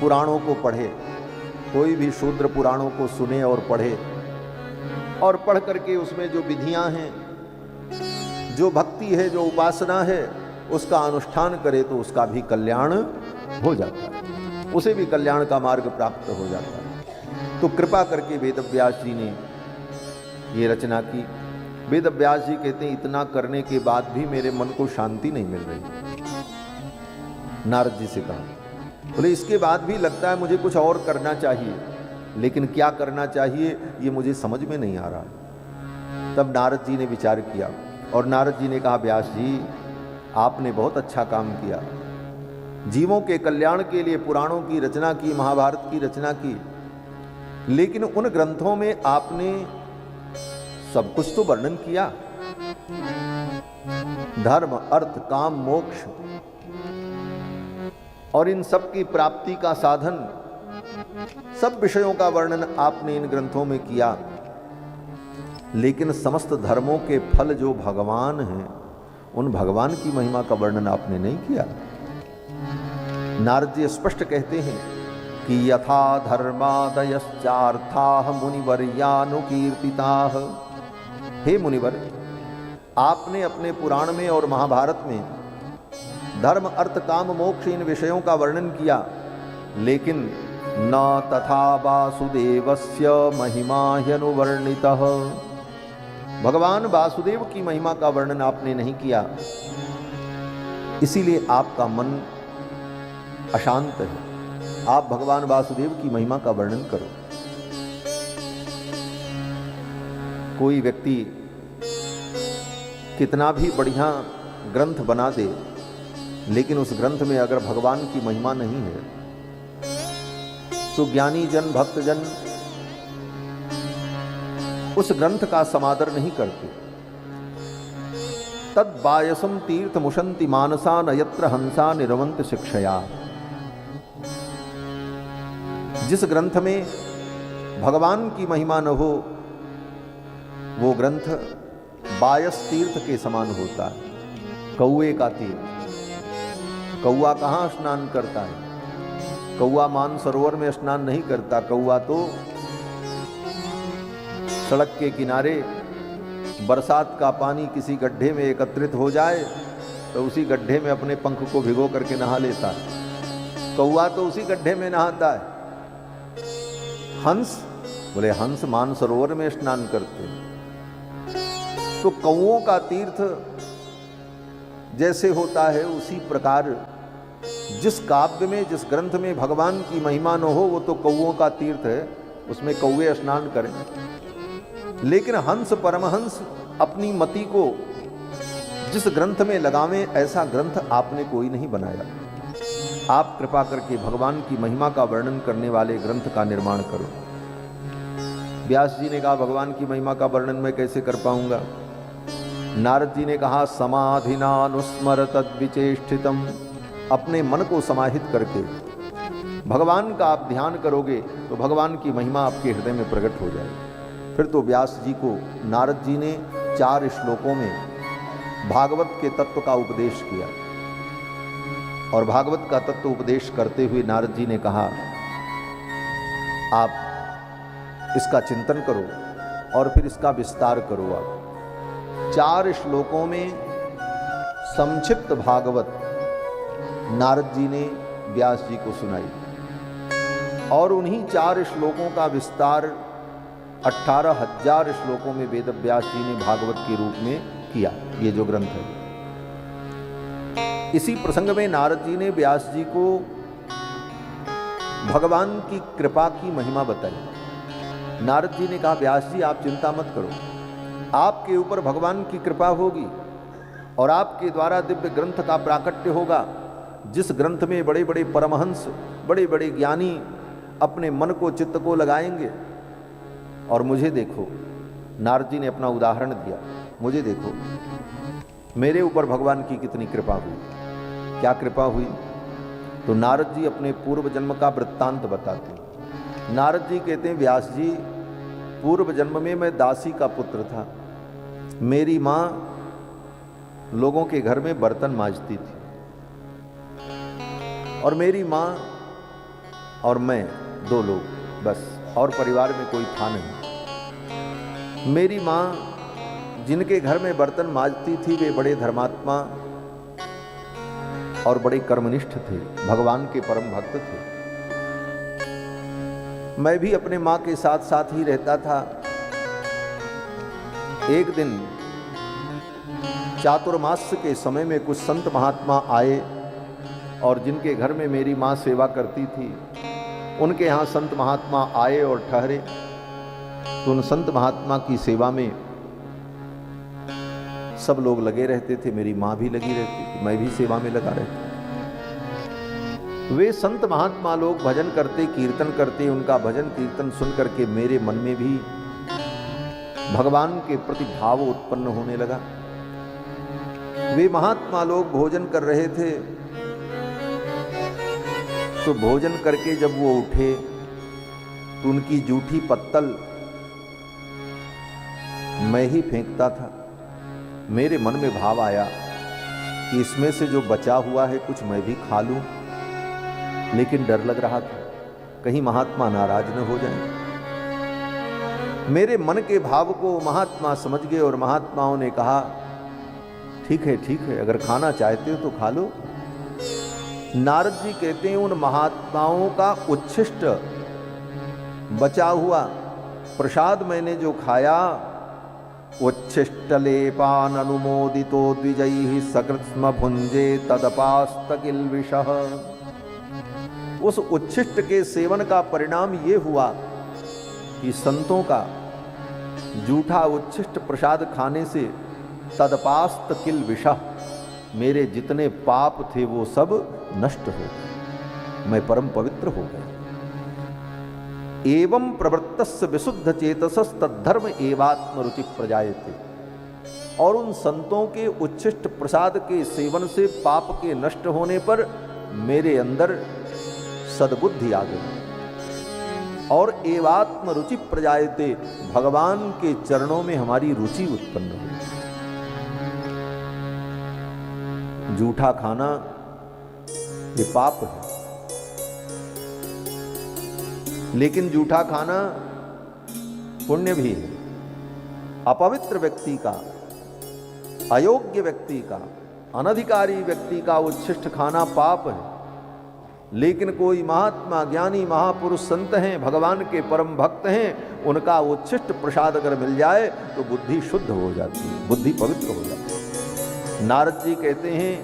पुराणों को पढ़े, कोई भी शूद्र पुराणों को सुने और पढ़े, और पढ़ करके उसमें जो विधियां हैं, जो भक्ति है, जो उपासना है, उसका अनुष्ठान करे तो उसका भी कल्याण हो जाता है, उसे भी कल्याण का मार्ग प्राप्त हो जाता है। तो कृपा करके वेद व्यास जी ने ये रचना की। वेद व्यास जी कहते हैं इतना करने के बाद भी मेरे मन को शांति नहीं मिल रही। नारद जी से कहा, बोले इसके बाद भी लगता है मुझे कुछ और करना चाहिए, लेकिन क्या करना चाहिए ये मुझे समझ में नहीं आ रहा। तब नारद जी ने विचार किया और नारद जी ने कहा, व्यास जी आपने बहुत अच्छा काम किया, जीवों के कल्याण के लिए पुराणों की रचना की, महाभारत की रचना की, लेकिन उन ग्रंथों में आपने सब कुछ तो वर्णन किया, धर्म अर्थ काम मोक्ष और इन सब की प्राप्ति का साधन, सब विषयों का वर्णन आपने इन ग्रंथों में किया, लेकिन समस्त धर्मों के फल जो भगवान हैं, उन भगवान की महिमा का वर्णन आपने नहीं किया। नारद जी स्पष्ट कहते हैं कि यथा धर्मादयश्चार्थाः मुनिवर्यानुकीर्तिताः। हे मुनिवर, आपने अपने पुराण में और महाभारत में धर्म अर्थ काम मोक्ष इन विषयों का वर्णन किया, लेकिन न तथा वासुदेवस्य महिमा ह्यनुवर्णितः। भगवान वासुदेव की महिमा का वर्णन आपने नहीं किया, इसीलिए आपका मन अशांत है। आप भगवान वासुदेव की महिमा का वर्णन करो। कोई व्यक्ति कितना भी बढ़िया ग्रंथ बना दे, लेकिन उस ग्रंथ में अगर भगवान की महिमा नहीं है तो ज्ञानी जन, भक्त जन उस ग्रंथ का समादर नहीं करते। तद बायसम तीर्थ मुशंति मानसा न यत्र हंसा निरवंत शिक्षया। जिस ग्रंथ में भगवान की महिमा न हो वो ग्रंथ बायस तीर्थ के समान होता है। कौए का तीर्थ। कौआ कहाँ स्नान करता है? कौआ मानसरोवर में स्नान नहीं करता। कौआ तो सड़क के किनारे बरसात का पानी किसी गड्ढे में एकत्रित हो जाए तो उसी गड्ढे में अपने पंख को भिगो करके नहा लेता है। कौआ तो उसी गड्ढे में नहाता है। हंस, बोले हंस मानसरोवर में स्नान करते। तो कौओं का तीर्थ जैसे होता है उसी प्रकार जिस काव्य में, जिस ग्रंथ में भगवान की महिमा न हो वो तो कौओं का तीर्थ है, उसमें कौए स्नान करें। लेकिन हंस परमहंस अपनी मति को जिस ग्रंथ में लगावें, ऐसा ग्रंथ आपने कोई नहीं बनाया। आप कृपा करके भगवान की महिमा का वर्णन करने वाले ग्रंथ का निर्माण करो। व्यास जी ने कहा भगवान की महिमा का वर्णन मैं कैसे कर पाऊंगा। नारद जी ने कहा समाधिनानुस्मर तद्विचेष्टितम। अपने मन को समाहित करके भगवान का आप ध्यान करोगे तो भगवान की महिमा आपके हृदय में प्रकट हो जाएगी। फिर तो व्यास जी को नारद जी ने 4 श्लोकों में भागवत के तत्व का उपदेश किया। और भागवत का तत्व उपदेश करते हुए नारद जी ने कहा आप इसका चिंतन करो और फिर इसका विस्तार करो। आप 4 श्लोकों में संक्षिप्त भागवत नारद जी ने व्यास जी को सुनाई और उन्हीं 4 श्लोकों का विस्तार 18,000 श्लोकों में वेद व्यास जी ने भागवत के रूप में किया। ये जो ग्रंथ है, इसी प्रसंग में नारद जी ने व्यास जी को भगवान की कृपा की महिमा बताई। नारद जी ने कहा व्यास जी आप चिंता मत करो, आपके ऊपर भगवान की कृपा होगी और आपके द्वारा दिव्य ग्रंथ का प्राकट्य होगा। जिस ग्रंथ में बड़े बड़े परमहंस, बड़े बड़े ज्ञानी अपने मन को, चित्त को लगाएंगे। और मुझे देखो, नारद जी ने अपना उदाहरण दिया, मुझे देखो मेरे ऊपर भगवान की कितनी कृपा हुई। क्या कृपा हुई? तो नारद जी अपने पूर्व जन्म का वृत्तांत बताते हैं। नारद जी कहते हैं व्यास जी पूर्व जन्म में मैं दासी का पुत्र था। मेरी माँ लोगों के घर में बर्तन मांजती थी और मेरी माँ और मैं 2 लोग बस, और परिवार में कोई था नहीं। मेरी माँ जिनके घर में बर्तन मांजती थी वे बड़े धर्मात्मा और बड़े कर्मनिष्ठ थे, भगवान के परम भक्त थे। मैं भी अपने माँ के साथ साथ ही रहता था। एक दिन चातुर्मास्य के समय में कुछ संत महात्मा आए और जिनके घर में मेरी माँ सेवा करती थी उनके यहाँ संत महात्मा आए और ठहरे। तो उन संत महात्मा की सेवा में सब लोग लगे रहते थे, मेरी माँ भी लगी रहती थी, मैं भी सेवा में लगा रहता। वे संत महात्मा लोग भजन करते, कीर्तन करते। उनका भजन कीर्तन सुन करके मेरे मन में भी भगवान के प्रति भाव उत्पन्न होने लगा। वे महात्मा लोग भोजन कर रहे थे तो भोजन करके जब वो उठे तो उनकी जूठी पत्तल मैं ही फेंकता था। मेरे मन में भाव आया कि इसमें से जो बचा हुआ है कुछ मैं भी खा लूं, लेकिन डर लग रहा था कहीं महात्मा नाराज न हो जाए। मेरे मन के भाव को महात्मा समझ गए और महात्माओं ने कहा ठीक है, अगर खाना चाहते हो तो खा लो। नारद जी कहते हैं उन महात्माओं का उच्छिष्ट बचा हुआ प्रसाद मैंने जो खाया उच्छिष्टलेपान अनुमोदितो द्विजैः सकृत्स्म भुंजे तदपास्तकिल्विषः। उस उच्छिष्ट के सेवन का परिणाम ये हुआ कि संतों का जूठा उच्छिष्ट प्रसाद खाने से तदपास्त किल विषः, मेरे जितने पाप थे वो सब नष्ट हो गए, मैं परम पवित्र हो गया। एवं प्रवृत्तस्य विशुद्ध चेतसस् तद्धर्म एवात्म रुचि प्रजायते। और उन संतों के उच्छिष्ट प्रसाद के सेवन से पाप के नष्ट होने पर मेरे अंदर सद्बुद्धि आ गई और एवात्म रुचि प्रजायते, भगवान के चरणों में हमारी रुचि उत्पन्न हुई। जूठा खाना ये पाप है, लेकिन जूठा खाना पुण्य भी है। अपवित्र व्यक्ति का, अयोग्य व्यक्ति का, अनधिकारी व्यक्ति का उच्छिष्ट खाना पाप है, लेकिन कोई महात्मा, ज्ञानी, महापुरुष, संत हैं, भगवान के परम भक्त हैं, उनका उच्छिष्ट प्रसाद अगर मिल जाए तो बुद्धि शुद्ध हो जाती है, बुद्धि पवित्र हो जाती है। नारद जी कहते हैं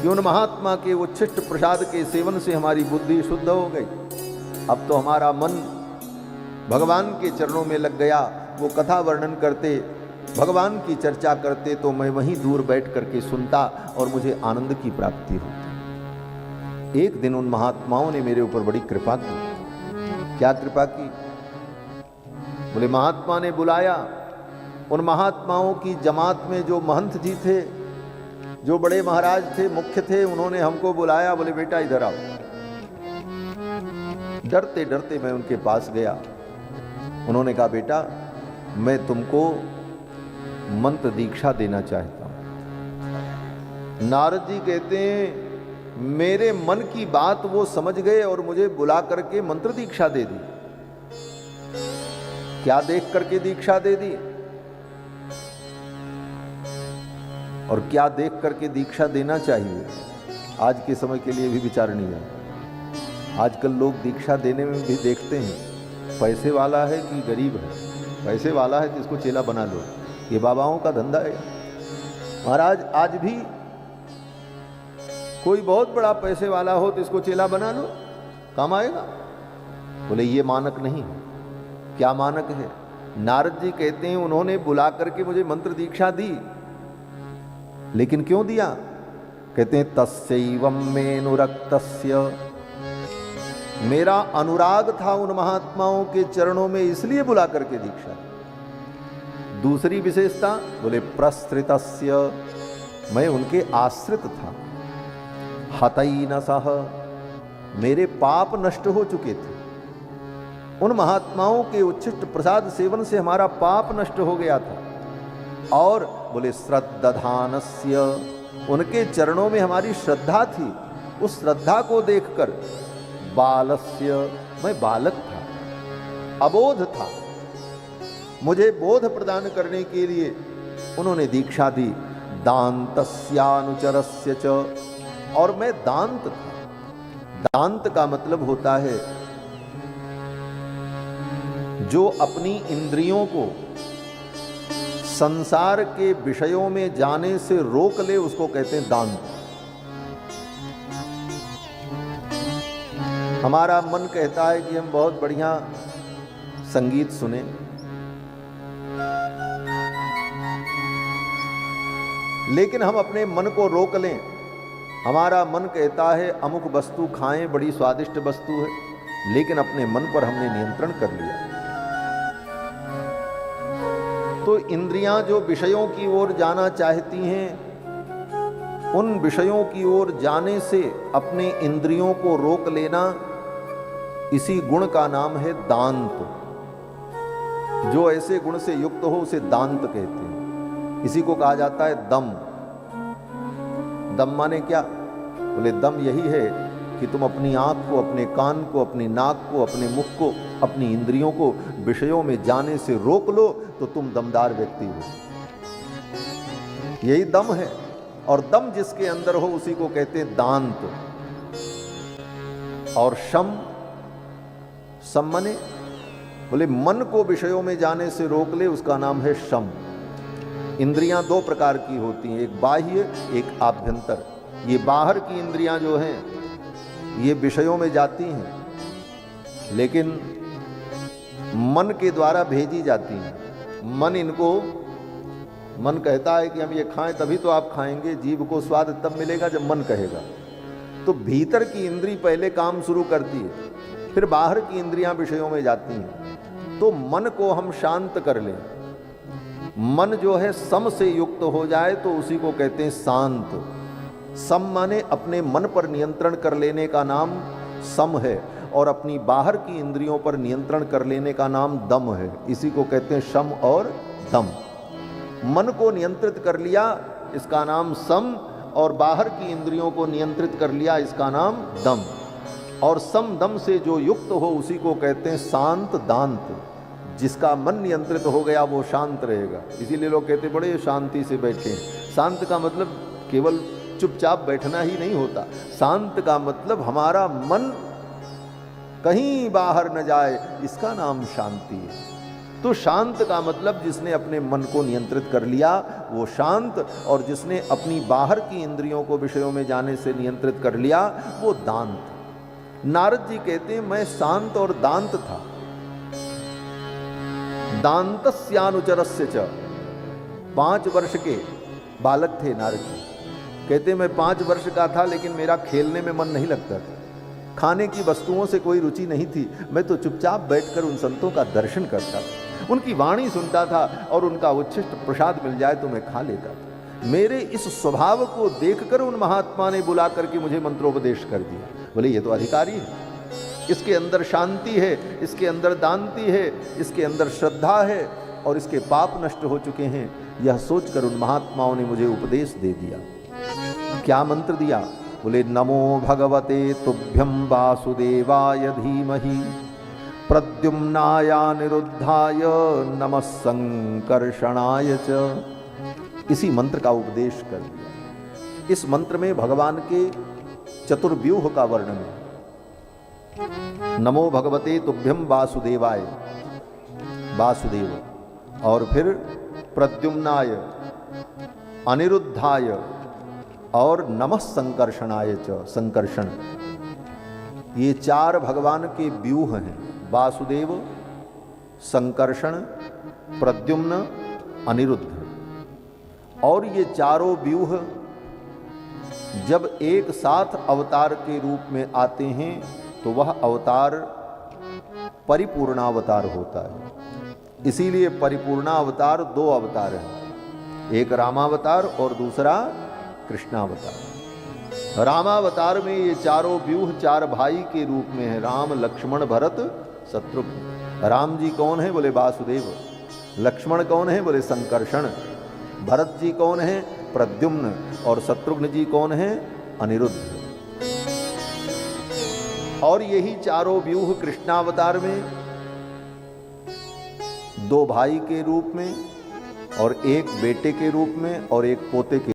कि उन महात्मा के उच्छिष्ट प्रसाद के सेवन से हमारी बुद्धि शुद्ध हो गई। अब तो हमारा मन भगवान के चरणों में लग गया। वो कथा वर्णन करते, भगवान की चर्चा करते तो मैं वहीं दूर बैठ करके सुनता और मुझे आनंद की प्राप्ति होती। एक दिन उन महात्माओं ने मेरे ऊपर बड़ी कृपा की। क्या कृपा की? बोले महात्मा ने बुलाया। उन महात्माओं की जमात में जो महंत जी थे, जो बड़े महाराज थे, मुख्य थे, उन्होंने हमको बुलाया। बोले बेटा इधर आओ। डरते डरते मैं उनके पास गया। उन्होंने कहा बेटा मैं तुमको मंत्र दीक्षा देना चाहता हूं। नारद जी कहते हैं मेरे मन की बात वो समझ गए और मुझे बुला करके मंत्र दीक्षा दे दी। क्या देख करके दीक्षा दे दी और क्या देख करके दीक्षा देना चाहिए, आज के समय के लिए भी विचारणीय है। आजकल लोग दीक्षा देने में भी देखते हैं पैसे वाला है कि गरीब है। पैसे वाला है तो इसको चेला बना लो, ये बाबाओं का धंधा है। महाराज आज भी कोई बहुत बड़ा पैसे वाला हो तो इसको चेला बना लो, काम आएगा। बोले ये मानक नहीं है। क्या मानक है? नारद जी कहते हैं उन्होंने बुला करके मुझे मंत्र दीक्षा दी, लेकिन क्यों दिया? कहते हैं तस्यैवं मेनुरक्तस्य, मेरा अनुराग था उन महात्माओं के चरणों में, इसलिए बुला करके दीक्षा। दूसरी विशेषता बोले प्रसृतस्य, मैं उनके आश्रित था। हतैनसः, मेरे पाप नष्ट हो चुके थे। उन महात्माओं के उच्छिष्ट प्रसाद सेवन से हमारा पाप नष्ट हो गया था। और बोले श्रद्धानस्य, उनके चरणों में हमारी श्रद्धा थी। उस श्रद्धा को देखकर बालस्य, मैं बालक था, अबोध था, मुझे बोध प्रदान करने के लिए उन्होंने दीक्षा दी। दान्तस्यानुचरस्य च, और मैं दांत था। दांत का मतलब होता है जो अपनी इंद्रियों को संसार के विषयों में जाने से रोक ले, उसको कहते हैं दांत। हमारा मन कहता है कि हम बहुत बढ़िया संगीत सुने, लेकिन हम अपने मन को रोक लें। हमारा मन कहता है अमुक वस्तु खाएं, बड़ी स्वादिष्ट वस्तु है, लेकिन अपने मन पर हमने नियंत्रण कर लिया। तो इंद्रियां जो विषयों की ओर जाना चाहती हैं, उन विषयों की ओर जाने से अपने इंद्रियों को रोक लेना, इसी गुण का नाम है दांत। जो ऐसे गुण से युक्त हो उसे दांत कहते हैं। इसी को कहा जाता है दम। दम माने क्या? बोले दम यही है कि तुम अपनी आंख को, अपने कान को, अपनी नाक को, अपने मुख को, अपनी इंद्रियों को विषयों में जाने से रोक लो तो तुम दमदार व्यक्ति हो। यही दम है। और दम जिसके अंदर हो उसी को कहते हैं दांत। और शम, सम माने बोले मन को विषयों में जाने से रोक ले, उसका नाम है शम। इंद्रियां दो प्रकार की होती हैं, एक बाह्य एक आभ्यंतर। ये बाहर की इंद्रियां जो हैं ये विषयों में जाती हैं, लेकिन मन के द्वारा भेजी जाती हैं। मन कहता है कि हम ये खाएं तभी तो आप खाएंगे, जीभ को स्वाद तब मिलेगा जब मन कहेगा। तो भीतर की इंद्री पहले काम शुरू करती है, फिर बाहर की इंद्रियां विषयों में जाती हैं। तो मन को हम शांत कर लें, मन जो है सम से युक्त हो जाए तो उसी को कहते हैं शांत। सम माने अपने मन पर नियंत्रण कर लेने का नाम सम है, और अपनी बाहर की इंद्रियों पर नियंत्रण कर लेने का नाम दम है। इसी को कहते हैं शम और दम। मन को नियंत्रित कर लिया, इसका नाम सम, और बाहर की इंद्रियों को नियंत्रित कर लिया, इसका नाम दम। और सम दम से जो युक्त हो उसी को कहते हैं शांत दांत। जिसका मन नियंत्रित हो गया वो शांत रहेगा। इसीलिए लोग कहते बड़े शांति से बैठे हैं। शांत का मतलब केवल चुपचाप बैठना ही नहीं होता। शांत का मतलब हमारा मन कहीं बाहर न जाए, इसका नाम शांति है। तो शांत का मतलब जिसने अपने मन को नियंत्रित कर लिया वो शांत, और जिसने अपनी बाहर की इंद्रियों को विषयों में जाने से नियंत्रित कर लिया वो दांत। नारद जी कहते हैं मैं शांत और दांत था। दांतस्यानुचरस्य च, 5 वर्ष के बालक थे नारद जी। कहते मैं 5 वर्ष का था, लेकिन मेरा खेलने में मन नहीं लगता था, खाने की वस्तुओं से कोई रुचि नहीं थी। मैं तो चुपचाप बैठकर उन संतों का दर्शन करता था, उनकी वाणी सुनता था, और उनका उच्छिष्ट प्रसाद मिल जाए तो मैं खा लेता था। मेरे इस स्वभाव को देखकर उन महात्मा ने बुला करके मुझे मंत्रोपदेश कर दिया। बोले ये तो अधिकारी है, इसके अंदर शांति है, इसके अंदर दांति है, इसके अंदर श्रद्धा है, और इसके पाप नष्ट हो चुके हैं। यह सोचकर उन महात्माओं ने मुझे उपदेश दे दिया। क्या मंत्र दिया? बोले नमो भगवते तुभ्यं वासुदेवाय धीमहि प्रद्युम्नायानिरुद्धाय नमः संकर्षणाय च। इसी मंत्र का उपदेश कर दिया। इस मंत्र में भगवान के चतुर्व्यूह का वर्णन है। नमो भगवते तुभ्यं वासुदेवाय, वासुदेव, और फिर प्रद्युम्नाय, अनिरुद्धाय, और नमः संकर्षणाय च, संकर्षण। ये 4 भगवान के व्यूह हैं, वासुदेव, संकर्षण, प्रद्युम्न, अनिरुद्ध। और ये चारों व्यूह जब एक साथ अवतार के रूप में आते हैं तो वह अवतार परिपूर्णावतार होता है। इसीलिए परिपूर्णावतार 2 अवतार हैं, एक रामावतार और दूसरा कृष्णावतार। रामावतार में ये चारों व्यूह 4 भाई के रूप में है, राम, लक्ष्मण, भरत, शत्रुघ्न। राम जी कौन है? बोले वासुदेव। लक्ष्मण कौन है? बोले संकर्षण। भरत जी कौन है? प्रद्युम्न। और शत्रुघ्न जी कौन है? अनिरुद्ध। और यही चारों व्यूह कृष्णावतार में 2 भाई के रूप में, और एक बेटे के रूप में, और एक पोते के